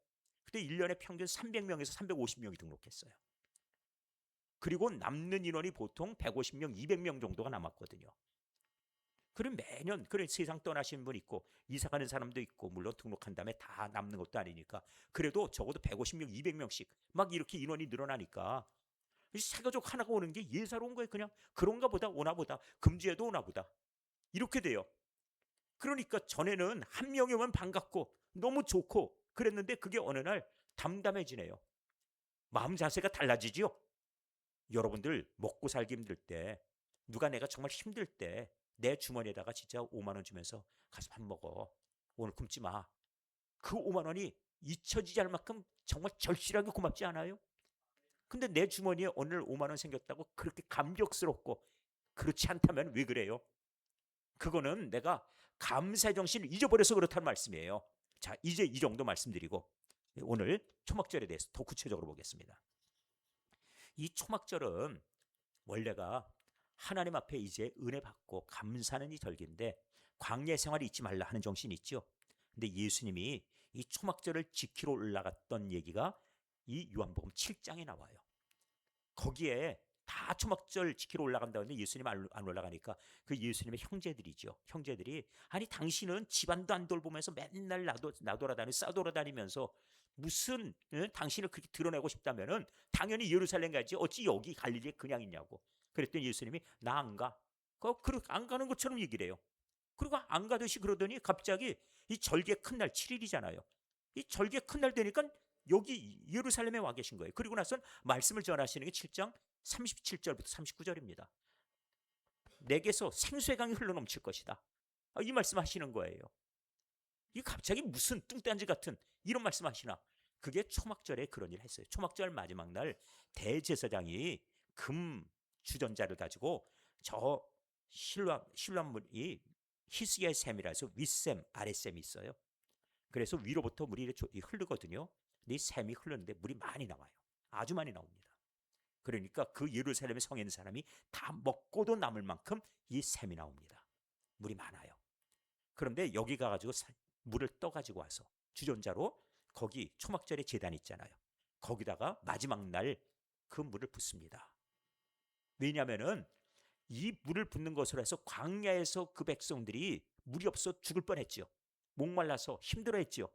그때 1년에 평균 300명에서 350명이 등록했어요. 그리고 남는 인원이 보통 150명, 200명 정도가 남았거든요. 그럼 매년 그래 세상 떠나신 분 있고 이사 가는 사람도 있고 물론 등록한 다음에 다 남는 것도 아니니까 그래도 적어도 150명, 200명씩 막 이렇게 인원이 늘어나니까 새가족 하나가 오는 게 예사로운 거예요. 그냥 그런가 보다 오나 보다 금주에도 오나 보다 이렇게 돼요. 그러니까 전에는 한 명이 오면 반갑고 너무 좋고 그랬는데 그게 어느 날 담담해지네요. 마음 자세가 달라지지요. 여러분들 먹고 살기 힘들 때 누가 내가 정말 힘들 때 내 주머니에다가 진짜 5만 원 주면서 가서 밥 먹어. 오늘 굶지 마. 그 5만 원이 잊혀지지 않을 만큼 정말 절실하게 고맙지 않아요? 근데 내 주머니에 오늘 5만 원 생겼다고 그렇게 감격스럽고 그렇지 않다면 왜 그래요? 그거는 내가 감사의 정신을 잊어버려서 그렇다는 말씀이에요. 자, 이제 이 정도 말씀드리고 오늘 초막절에 대해서 더 구체적으로 보겠습니다. 이 초막절은 원래가 하나님 앞에 이제 은혜 받고 감사하는 이 절기인데 광야 생활을 잊지 말라 하는 정신이 있죠. 근데 예수님이 이 초막절을 지키러 올라갔던 얘기가 이 요한복음 7장에 나와요. 거기에 다 초막절 지키러 올라간다는데 예수님 안 올라가니까 그 예수님의 형제들이죠. 형제들이 아니 당신은 집안도 안 돌보면서 맨날 싸돌아다니면서 무슨 당신을 그렇게 드러내고 싶다면은 당연히 예루살렘 가지 어찌 여기 갈릴리에 그냥 있냐고. 그랬더니 예수님이 나 안 가. 안 가는 것처럼 얘기를 해요. 그리고 안 가듯이 그러더니 갑자기 이 절기의 큰 날 7일이잖아요. 이 절기의 큰 날 되니까 여기 예루살렘에 와 계신 거예요. 그리고 나선 말씀을 전하시는 게 7장 37절부터 39절입니다. 내게서 생수의 강이 흘러넘칠 것이다. 이 말씀 하시는 거예요. 이 갑자기 무슨 뚱딴지 같은 이런 말씀 하시나. 그게 초막절에 그런 일을 했어요. 초막절 마지막 날 대제사장이 금 주전자를 가지고 저 실로암물이 히스기야의 샘이라 해서 윗샘 아랫샘이 있어요. 그래서 위로부터 물이 흐르거든요. 근데 이 샘이 흐르는데 물이 많이 나와요. 아주 많이 나옵니다. 그러니까 그 예루살렘에 성에 있는 사람이 다 먹고도 남을 만큼 이 샘이 나옵니다. 물이 많아요. 그런데 여기 가가지고 물을 떠가지고 와서 주전자로 거기 초막절에 제단 있잖아요. 거기다가 마지막 날 그 물을 붓습니다. 왜냐하면은 이 물을 붓는 것으로 해서 광야에서 그 백성들이 물이 없어 죽을 뻔했죠. 목말라서 힘들어했죠.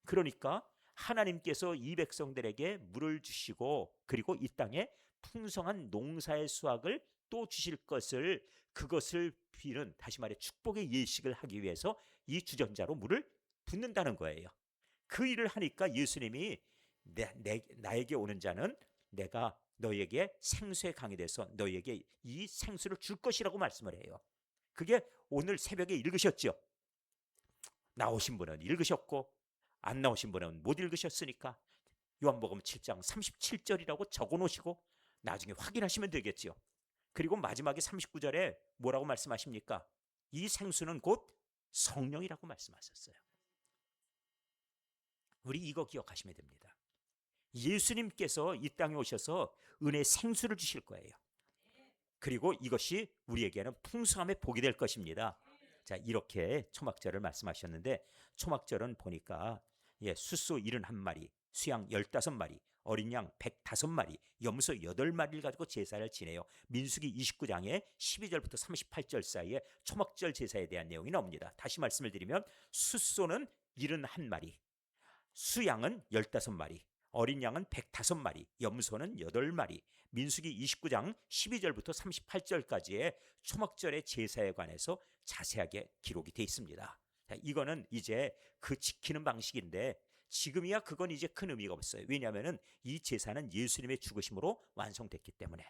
그러니까 하나님께서 이 백성들에게 물을 주시고 그리고 이 땅에 풍성한 농사의 수확을 또 주실 것을 그것을 비는 다시 말해 축복의 예식을 하기 위해서 이 주전자로 물을 붓는다는 거예요. 그 일을 하니까 예수님이 나에게 오는 자는 내가 너에게 생수의 강이 돼서 너에게 이 생수를 줄 것이라고 말씀을 해요. 그게 오늘 새벽에 읽으셨죠? 나오신 분은 읽으셨고 안 나오신 분은 못 읽으셨으니까 요한복음 7장 37절이라고 적어놓으시고 나중에 확인하시면 되겠죠. 그리고 마지막에 39절에 뭐라고 말씀하십니까? 이 생수는 곧 성령이라고 말씀하셨어요. 우리 이거 기억하시면 됩니다. 예수님께서 이 땅에 오셔서 은혜의 생수를 주실 거예요. 그리고 이것이 우리에게는 풍성함의 복이 될 것입니다. 자, 이렇게 초막절을 말씀하셨는데 초막절은 보니까 숫소 71마리, 수양 15마리, 어린 양 105마리, 염소 8마리를 가지고 제사를 지내요. 민수기 29장에 12절부터 38절 사이에 초막절 제사에 대한 내용이 나옵니다. 다시 말씀을 드리면 숫소는 71마리, 수양은 15마리, 어린 양은 105마리, 염소는 8마리, 민수기 29장 12절부터 38절까지의 초막절의 제사에 관해서 자세하게 기록이 되어 있습니다. 이거는 이제 그 지키는 방식인데 지금이야 그건 이제 큰 의미가 없어요. 왜냐하면 이 제사는 예수님의 죽으심으로 완성됐기 때문에.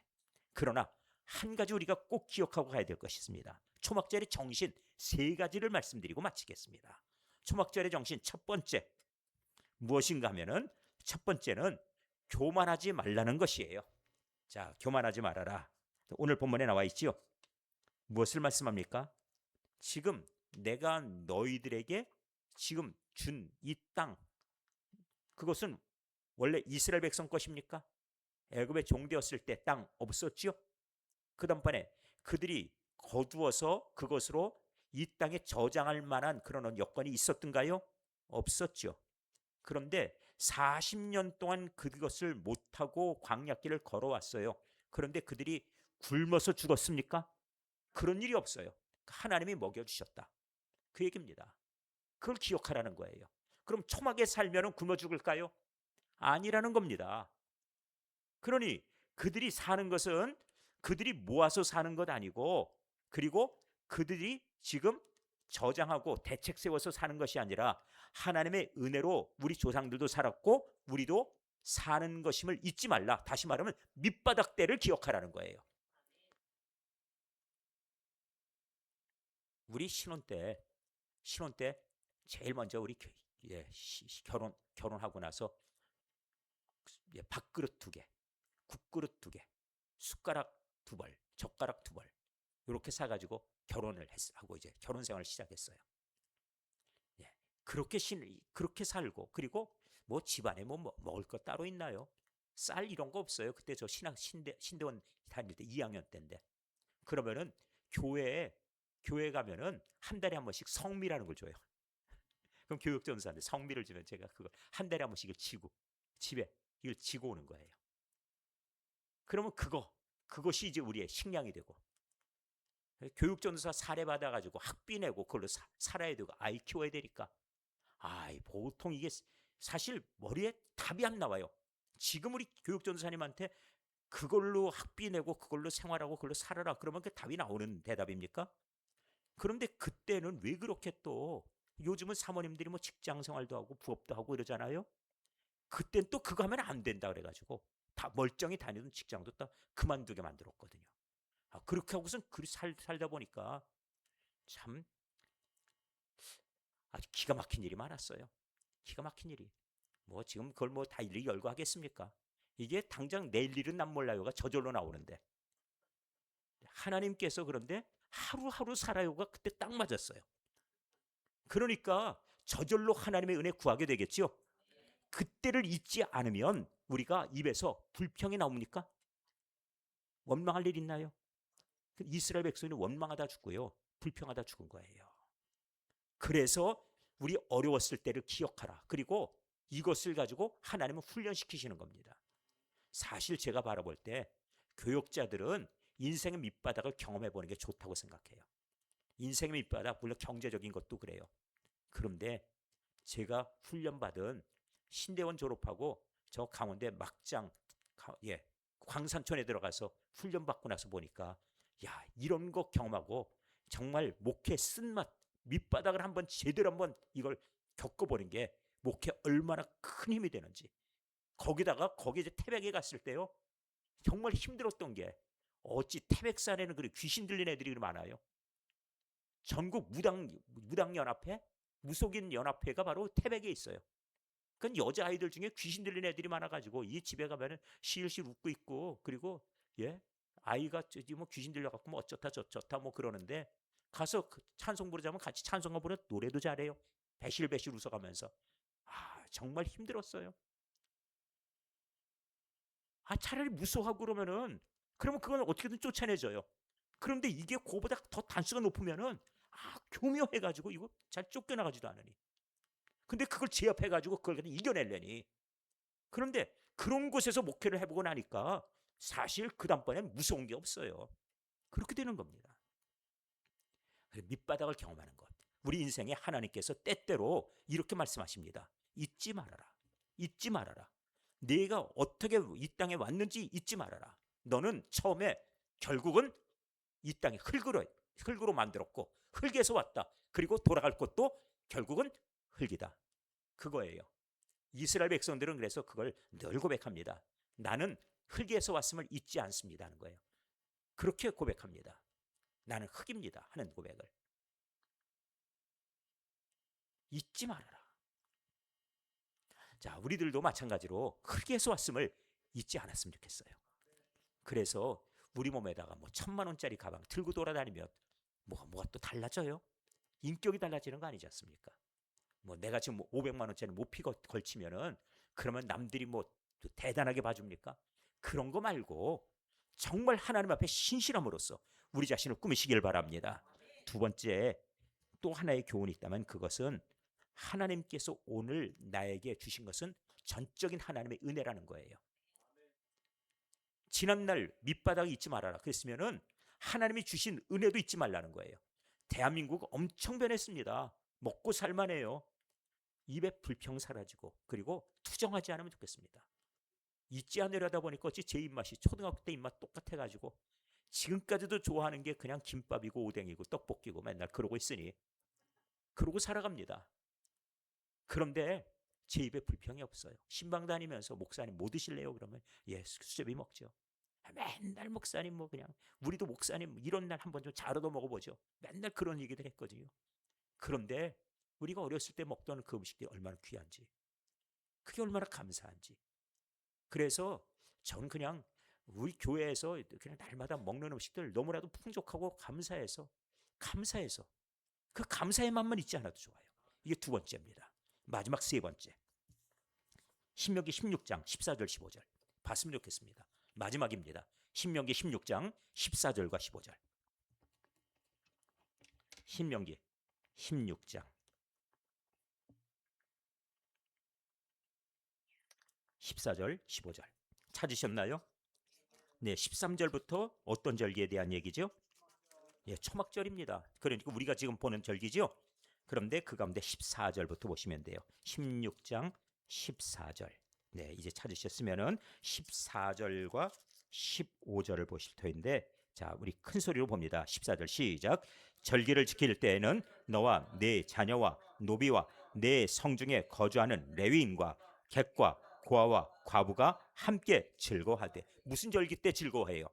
그러나 한 가지 우리가 꼭 기억하고 가야 될 것이 있습니다. 초막절의 정신 3가지를 말씀드리고 마치겠습니다. 초막절의 정신 첫 번째 무엇인가 하면은 첫 번째는 교만하지 말라는 것이에요. 자, 교만하지 말아라. 오늘 본문에 나와 있지요. 무엇을 말씀합니까? 지금 내가 너희들에게 지금 준 이 땅, 그것은 원래 이스라엘 백성 것입니까? 애굽에 종되었을 때 땅 없었지요? 그 다음번에 그들이 거두어서 그것으로 이 땅에 저장할 만한 그런 여건이 있었던가요? 없었죠. 그런데 40년 동안 그것을 못하고 광야길을 걸어왔어요. 그런데 그들이 굶어서 죽었습니까? 그런 일이 없어요. 하나님이 먹여주셨다. 그 얘기입니다. 그걸 기억하라는 거예요. 그럼 초막에 살면 굶어 죽을까요? 아니라는 겁니다. 그러니 그들이 사는 것은 그들이 모아서 사는 것 아니고, 그리고 그들이 지금 저장하고 대책 세워서 사는 것이 아니라 하나님의 은혜로 우리 조상들도 살았고 우리도 사는 것임을 잊지 말라. 다시 말하면 밑바닥 때를 기억하라는 거예요. 우리 신혼 때 제일 먼저 우리 결혼하고 나서 밥그릇 2개, 국그릇 2개, 숟가락 2벌, 젓가락 2벌 이렇게 사가지고 결혼을 하고 이제 결혼 생활을 시작했어요. 그렇게 살고, 그리고 뭐 집안에 뭐 먹을 거 따로 있나요? 쌀 이런 거 없어요. 그때 저 신대원 다닐 때 2학년 때인데. 그러면은 교회 가면은 한 달에 한 번씩 성미라는 걸 줘요. 그럼 교육전사인데 성미를 주면 제가 그걸 한 달에 한 번씩 지고 집에 이걸 지고 오는 거예요. 그러면 그것이 이제 우리의 식량이 되고, 교육전사 사례 받아가지고 학비 내고 그걸로 살아야 되고 아이 키워야 되니까 보통 이게 사실 머리에 답이 안 나와요. 지금 우리 교육전사님한테 그걸로 학비 내고 그걸로 생활하고 그걸로 살아라 그러면 그 답이 나오는 대답입니까? 그런데 그때는 왜 그렇게 또 요즘은 사모님들이 뭐 직장 생활도 하고 부업도 하고 이러잖아요. 그땐 또 그거 하면 안 된다 그래가지고 다 멀쩡히 다니던 직장도 딱 그만두게 만들었거든요. 그렇게 하고선 살다 보니까 참 아주 기가 막힌 일이 많았어요. 기가 막힌 일이. 뭐 지금 그걸 뭐 다 일일이 열고 하겠습니까? 이게 당장 내일 일은 난 몰라요가 저절로 나오는데 하나님께서 그런데 하루하루 살아요가 그때 딱 맞았어요. 그러니까 저절로 하나님의 은혜 구하게 되겠죠. 그때를 잊지 않으면 우리가 입에서 불평이 나옵니까? 원망할 일 있나요? 이스라엘 백성이 원망하다 죽고요. 불평하다 죽은 거예요. 그래서 우리 어려웠을 때를 기억하라. 그리고 이것을 가지고 하나님은 훈련시키시는 겁니다. 사실 제가 바라볼 때 교육자들은 인생의 밑바닥을 경험해 보는 게 좋다고 생각해요. 인생의 밑바닥, 물론 경제적인 것도 그래요. 그런데 제가 훈련받은 신대원 졸업하고 저 강원대 막장 광산촌에 들어가서 훈련받고 나서 보니까 이런 거 경험하고 정말 목회 쓴맛, 밑바닥을 한번 제대로 한번 이걸 겪어보는 게 목회 얼마나 큰 힘이 되는지. 거기 이제 태백에 갔을 때요, 정말 힘들었던 게 어찌 태백산에는 그리 귀신 들린 애들이 많아요. 전국 무당연합회, 무속인 연합회가 바로 태백에 있어요. 그건 여자아이들 중에 귀신 들린 애들이 많아가지고 이 집에 가면은 실실 웃고 있고, 그리고 아이가 뭐 귀신 들려갖고 뭐 어쩌다 저쩌다 뭐 그러는데 가서 찬송 부르자면 같이 찬송가 부르 노래도 잘해요. 배실배실 웃어가면서. 정말 힘들었어요. 차라리 무서워하고 그러면 그건 어떻게든 쫓아내줘요. 그런데 이게 그거보다 더 단수가 높으면은 교묘해가지고 이거 잘 쫓겨나가지도 않으니. 근데 그걸 제압해가지고 그걸 그냥 이겨내려니. 그런데 그런 곳에서 목회를 해보고 나니까 사실 그 다음번엔 무서운 게 없어요. 그렇게 되는 겁니다. 밑바닥을 경험하는 것. 우리 인생에 하나님께서 때때로 이렇게 말씀하십니다. 잊지 말아라. 잊지 말아라. 네가 어떻게 이 땅에 왔는지 잊지 말아라. 너는 처음에 결국은 이 땅에 흙으로 만들었고 흙에서 왔다. 그리고 돌아갈 곳도 결국은 흙이다. 그거예요. 이스라엘 백성들은 그래서 그걸 늘 고백합니다. 나는 흙에서 왔음을 잊지 않습니다 하는 거예요. 그렇게 고백합니다. 나는 흙입니다 하는 고백을 잊지 말아라. 자, 우리들도 마찬가지로 흙에서 왔음을 잊지 않았으면 좋겠어요. 그래서 우리 몸에다가 뭐 1,000만 원짜리 가방 들고 돌아다니면 뭐가 또 달라져요? 인격이 달라지는 거 아니지 않습니까? 뭐 내가 지금 500만 원짜리 모피 걸치면은 그러면 남들이 뭐 대단하게 봐줍니까? 그런 거 말고 정말 하나님 앞에 신실함으로써 우리 자신을 꾸미시길 바랍니다. 두 번째, 또 하나의 교훈이 있다면 그것은 하나님께서 오늘 나에게 주신 것은 전적인 하나님의 은혜라는 거예요. 지난날 밑바닥을 잊지 말아라 그랬으면은 하나님이 주신 은혜도 잊지 말라는 거예요. 대한민국 엄청 변했습니다. 먹고 살만해요. 입에 불평 사라지고 그리고 투정하지 않으면 좋겠습니다. 잊지 않으려다 보니까 어찌 제 입맛이 초등학교 때 입맛 똑같아가지고 지금까지도 좋아하는 게 그냥 김밥이고 오뎅이고 떡볶이고 맨날 그러고 있으니 그러고 살아갑니다. 그런데 제 입에 불평이 없어요. 신방 다니면서 목사님 뭐 드실래요? 그러면 예, 수제비 먹죠. 맨날 목사님 뭐 그냥 우리도 목사님 이런 날 한번 좀 자러도 먹어보죠. 맨날 그런 얘기들 했거든요. 그런데 우리가 어렸을 때 먹던 그 음식들이 얼마나 귀한지, 그게 얼마나 감사한지. 그래서 전 그냥 우리 교회에서 그냥 날마다 먹는 음식들 너무나도 풍족하고 감사해서 그 감사의 맛만 잊지 않아도 좋아요. 이게 두 번째입니다. 마지막 세 번째, 신명기 16장 14절 15절 봤으면 좋겠습니다. 마지막입니다. 신명기 16장 14절과 15절. 신명기 16장 14절 15절 찾으셨나요? 네, 13절부터 어떤 절기에 대한 얘기죠? 예, 초막절입니다. 그러니까 우리가 지금 보는 절기죠. 그런데 그 가운데 14절부터 보시면 돼요. 16장 14절. 네, 이제 찾으셨으면은 14절과 15절을 보실 터인데, 자, 우리 큰 소리로 봅니다. 14절 시작. 절기를 지킬 때에는 너와 네 자녀와 노비와 네 성중에 거주하는 레위인과 객과 고아와 과부가 함께 즐거워하되. 무슨 절기 때 즐거워해요?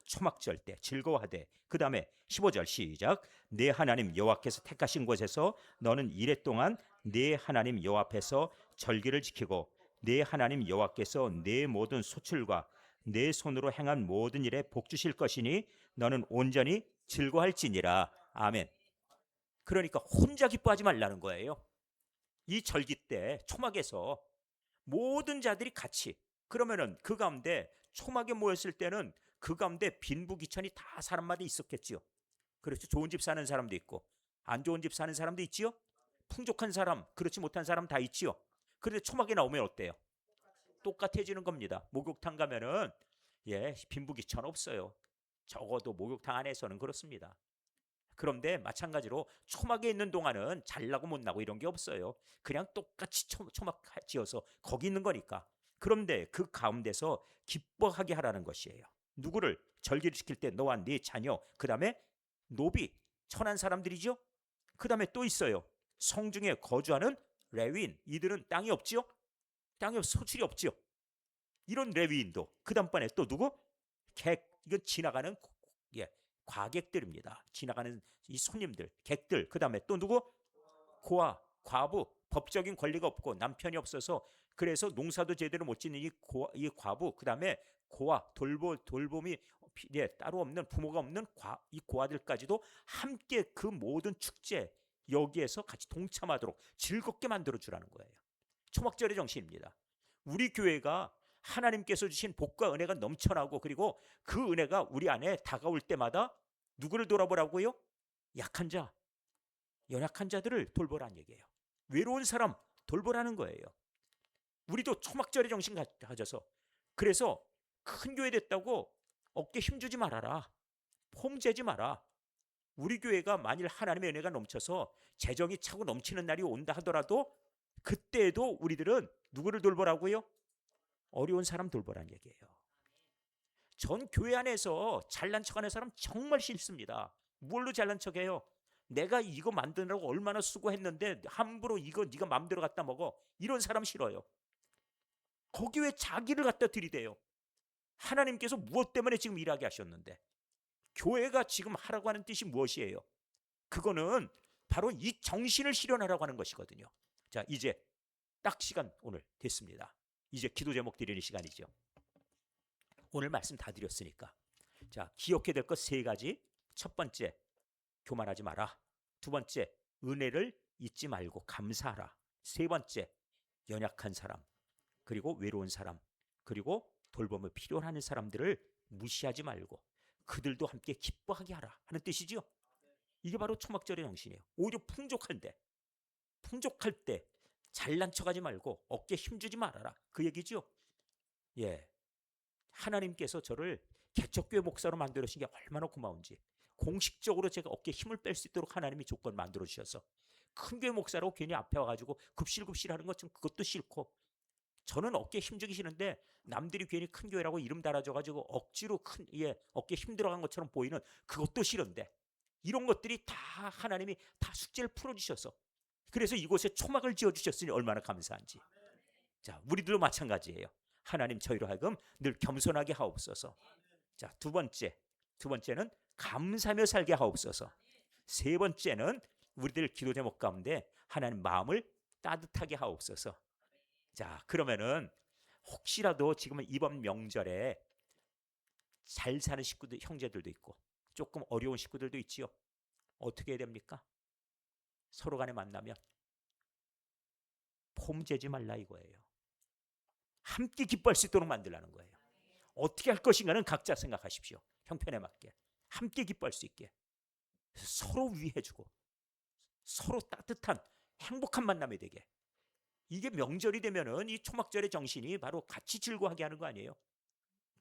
초막절 때 즐거워하되. 그 다음에 15절 시작. 네 하나님 여호와께서 택하신 곳에서 너는 이래 동안 네 하나님 여호와 앞에서 절기를 지키고 네 하나님 여호와께서 네 모든 소출과 네 손으로 행한 모든 일에 복 주실 것이니 너는 온전히 즐거워할지니라. 아멘. 그러니까 혼자 기뻐하지 말라는 거예요. 이 절기 때 초막에서 모든 자들이 같이, 그러면은 그 가운데 초막에 모였을 때는 그 가운데 빈부귀천이 다 사람마다 있었겠지요. 그렇죠. 좋은 집 사는 사람도 있고 안 좋은 집 사는 사람도 있지요. 풍족한 사람, 그렇지 못한 사람 다 있지요. 그런데 초막에 나오면 어때요? 똑같아지는 겁니다. 목욕탕 가면은 예, 빈부귀천 없어요. 적어도 목욕탕 안에서는 그렇습니다. 그런데 마찬가지로 초막에 있는 동안은 잘나고 못나고 이런 게 없어요. 그냥 똑같이 초막 지어서 거기 있는 거니까. 그런데 그 가운데서 기뻐하게 하라는 것이에요. 누구를? 절기를 지킬 때 너와 네 자녀, 그 다음에 노비, 천한 사람들이죠. 그 다음에 또 있어요. 성중에 거주하는 레위인, 이들은 땅이 없지요. 땅에 소출이 없지요. 이런 레위인도. 그 다음번에 또 누구? 객, 이건 지나가는 예, 과객들입니다. 지나가는 이 손님들, 객들. 그 다음에 또 누구? 고아, 과부. 법적인 권리가 없고 남편이 없어서 그래서 농사도 제대로 못 짓는 이 과부. 그 다음에 고아, 돌봄이 예, 따로 없는, 부모가 없는 이 고아들까지도 함께 그 모든 축제 여기에서 같이 동참하도록 즐겁게 만들어주라는 거예요. 초막절의 정신입니다. 우리 교회가 하나님께서 주신 복과 은혜가 넘쳐나고, 그리고 그 은혜가 우리 안에 다가올 때마다 누구를 돌아보라고요? 약한 자, 연약한 자들을 돌보라는 얘기예요. 외로운 사람 돌보라는 거예요. 우리도 초막절의 정신 가져서, 그래서 큰 교회 됐다고 어깨 힘주지 말아라. 폼재지 마라. 우리 교회가 만일 하나님의 은혜가 넘쳐서 재정이 차고 넘치는 날이 온다 하더라도 그때에도 우리들은 누구를 돌보라고요? 어려운 사람 돌보라는 얘기예요. 전 교회 안에서 잘난 척하는 사람 정말 싫습니다. 뭘로 잘난 척해요? 내가 이거 만드느라고 얼마나 수고했는데 함부로 이거 네가 마음대로 갖다 먹어. 이런 사람 싫어요. 거기 왜 자기를 갖다 들이대요? 하나님께서 무엇 때문에 지금 일하게 하셨는데, 교회가 지금 하라고 하는 뜻이 무엇이에요? 그거는 바로 이 정신을 실현하라고 하는 것이거든요. 자, 이제 딱 시간 오늘 됐습니다. 이제 기도 제목 드리는 시간이죠. 오늘 말씀 다 드렸으니까, 자, 기억해야 될 것 세 가지. 첫 번째, 교만하지 마라. 두 번째, 은혜를 잊지 말고 감사하라. 세 번째, 연약한 사람, 그리고 외로운 사람, 그리고 돌봄을 필요로 하는 사람들을 무시하지 말고 그들도 함께 기뻐하게 하라 하는 뜻이죠. 이게 바로 초막절의 정신이에요. 오히려 풍족할 때 잘난 척하지 말고 어깨 힘주지 말아라, 그 얘기죠. 예, 하나님께서 저를 개척교회 목사로 만들어주신 게 얼마나 고마운지, 공식적으로 제가 어깨에 힘을 뺄 수 있도록 하나님이 조건 만들어 주셔서, 큰 교회 목사라고 괜히 앞에 와가지고 급실급실하는 것 좀 그것도 싫고, 저는 어깨에 힘주기 싫은데 남들이 괜히 큰 교회라고 이름 달아줘가지고 억지로 어깨에 힘 들어간 것처럼 보이는 그것도 싫은데, 이런 것들이 다 하나님이 다 숙제를 풀어주셔서, 그래서 이곳에 초막을 지어주셨으니 얼마나 감사한지. 자, 우리들도 마찬가지예요. 하나님 저희로 하여금 늘 겸손하게 하옵소서. 자, 두 번째는 감사하며 살게 하옵소서. 세 번째는 우리들 기도 제목 가운데 하나님 마음을 따뜻하게 하옵소서. 자, 그러면은 혹시라도 지금은 이번 명절에 잘 사는 식구들, 형제들도 있고 조금 어려운 식구들도 있지요. 어떻게 해야 됩니까? 서로 간에 만나면 폼재지 말라 이거예요. 함께 기뻐할 수 있도록 만들라는 거예요. 어떻게 할 것인가는 각자 생각하십시오. 형편에 맞게 함께 기뻐할 수 있게 서로 위해주고 서로 따뜻한 행복한 만남이 되게. 이게 명절이 되면은 이 초막절의 정신이 바로 같이 즐거워하게 하는 거 아니에요?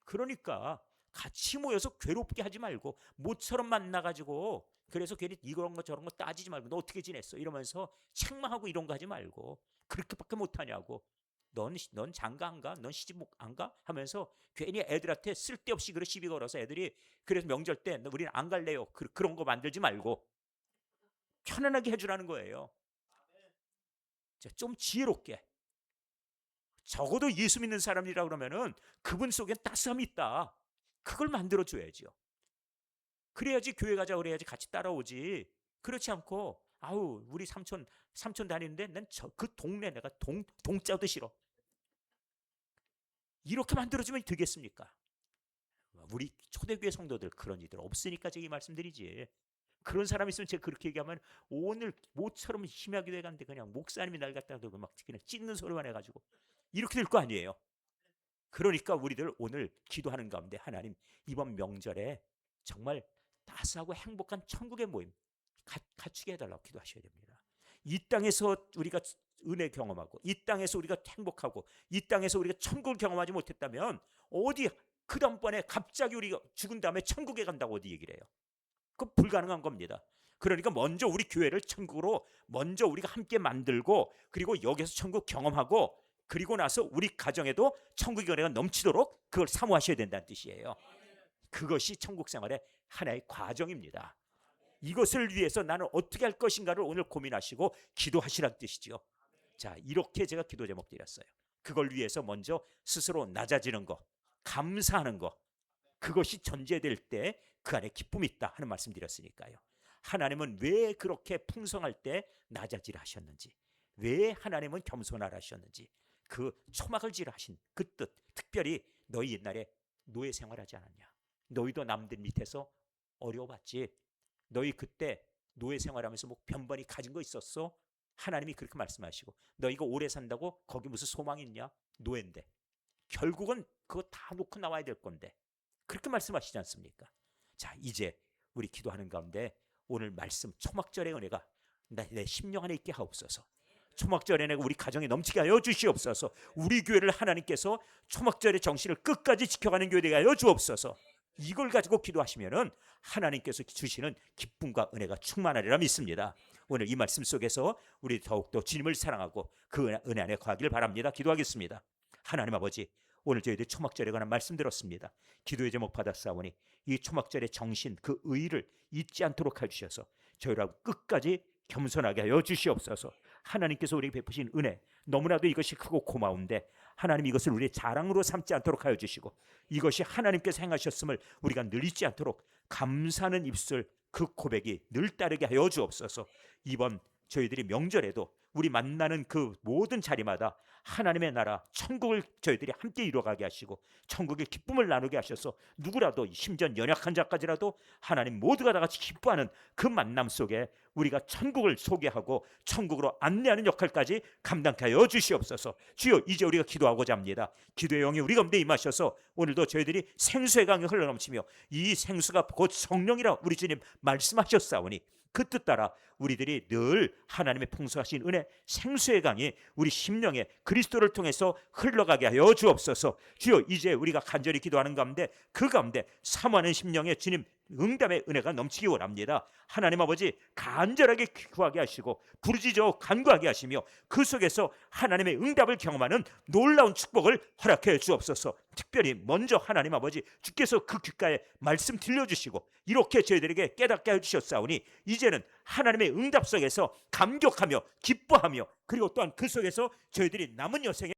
그러니까 같이 모여서 괴롭게 하지 말고, 모처럼 만나가지고 그래서 괜히 이런 거 저런 거 따지지 말고 너 어떻게 지냈어 이러면서 책망하고 이런 거 하지 말고, 그렇게밖에 못하냐고, 넌 장가 안 가? 넌 시집 안 가? 하면서 괜히 애들한테 쓸데없이 그런 시비 걸어서 애들이 그래서 명절 때 우리는 안 갈래요, 그런 거 만들지 말고 편안하게 해주라는 거예요. 좀 지혜롭게, 적어도 예수 믿는 사람이라 그러면은 그분 속엔 따스함이 있다, 그걸 만들어줘야죠. 그래야지 교회 가자 그래야지 같이 따라오지. 그렇지 않고 아우 우리 삼촌 다니는데 난 그 동네 내가 동자도 싫어, 이렇게 만들어주면 되겠습니까? 우리 초대교회 성도들 그런 이들 없으니까 제가 이 말씀드리지. 그런 사람 있으면 제가 그렇게 얘기하면 오늘 모처럼 심야기 돼 갔는데 그냥 목사님이 날 갖다가 들고 막 그냥 찢는 소리만 해가지고 이렇게 될 거 아니에요. 그러니까 우리들 오늘 기도하는 가운데 하나님 이번 명절에 정말 따스하고 행복한 천국의 모임 갖추게 해달라고 기도하셔야 됩니다. 이 땅에서 우리가 은혜 경험하고 이 땅에서 우리가 행복하고 이 땅에서 우리가 천국을 경험하지 못했다면 어디 그 다음번에 갑자기 우리가 죽은 다음에 천국에 간다고 어디 얘기를 해요? 그건 불가능한 겁니다. 그러니까 먼저 우리 교회를 천국으로 먼저 우리가 함께 만들고, 그리고 여기서 천국 경험하고, 그리고 나서 우리 가정에도 천국의 은혜가 넘치도록 그걸 사모하셔야 된다는 뜻이에요. 그것이 천국 생활의 하나의 과정입니다. 이것을 위해서 나는 어떻게 할 것인가를 오늘 고민하시고 기도하시라는 뜻이죠. 자, 이렇게 제가 기도 제목 드렸어요. 그걸 위해서 먼저 스스로 낮아지는 거, 감사하는 거, 그것이 전제될 때 그 안에 기쁨이 있다 하는 말씀 드렸으니까요. 하나님은 왜 그렇게 풍성할 때 낮아지라 하셨는지, 왜 하나님은 겸손하라 하셨는지, 그 초막을 지라 하신 그 뜻, 특별히 너희 옛날에 노예 생활하지 않았냐? 너희도 남들 밑에서 어려워봤지? 너희 그때 노예 생활하면서 뭐 변번이 가진 거 있었어? 하나님이 그렇게 말씀하시고, 너희가 오래 산다고 거기 무슨 소망이 있냐? 노예인데 결국은 그거 다 놓고 나와야 될 건데, 그렇게 말씀하시지 않습니까? 자, 이제 우리 기도하는 가운데 오늘 말씀 초막절의 은혜가 내 심령 안에 있게 하옵소서. 초막절에 내가 우리 가정에 넘치게 하여 주시옵소서. 우리 교회를 하나님께서 초막절의 정신을 끝까지 지켜가는 교회 되게 하여 주옵소서. 이걸 가지고 기도하시면은 하나님께서 주시는 기쁨과 은혜가 충만하리라 믿습니다. 오늘 이 말씀 속에서 우리 더욱더 주님을 사랑하고 그 은혜 안에 거하기를 바랍니다. 기도하겠습니다. 하나님 아버지, 오늘 저희들 초막절에 관한 말씀 들었습니다. 기도의 제목 받았사오니 이 초막절의 정신, 그 의의를 잊지 않도록 해주셔서 저희를 끝까지 겸손하게 하여 주시옵소서. 하나님께서 우리에게 베푸신 은혜, 너무나도 이것이 크고 고마운데 하나님 이것을 우리의 자랑으로 삼지 않도록 하여 주시고, 이것이 하나님께서 행하셨음을 우리가 늘 잊지 않도록 감사하는 입술, 그 고백이 늘 따르게 하여 주옵소서. 이번 저희들이 명절에도 우리 만나는 그 모든 자리마다 하나님의 나라 천국을 저희들이 함께 이루어가게 하시고 천국의 기쁨을 나누게 하셔서 누구라도, 심지어 연약한 자까지라도 하나님 모두가 다 같이 기뻐하는 그 만남 속에 우리가 천국을 소개하고 천국으로 안내하는 역할까지 감당케 하여 주시옵소서. 주여, 이제 우리가 기도하고자 합니다. 기도의 영이 우리 가운데 임하셔서 오늘도 저희들이 생수의 강이 흘러넘치며 이 생수가 곧 성령이라 우리 주님 말씀하셨사오니 그 뜻 따라 우리들이 늘 하나님의 풍성하신 은혜, 생수의 강이 우리 심령에 그리스도를 통해서 흘러가게 하여 주옵소서. 주여, 이제 우리가 간절히 기도하는 가운데 그 가운데 사모하는 심령에 주님 응답의 은혜가 넘치기 원합니다. 하나님 아버지, 간절하게 구하게 하시고 부르짖어 간구하게 하시며 그 속에서 하나님의 응답을 경험하는 놀라운 축복을 허락해 주옵소서. 특별히 먼저 하나님 아버지, 주께서 그 귓가에 말씀 들려주시고 이렇게 저희들에게 깨닫게 해주셨사오니 이제는 하나님의 응답 속에서 감격하며 기뻐하며, 그리고 또한 그 속에서 저희들이 남은 여생에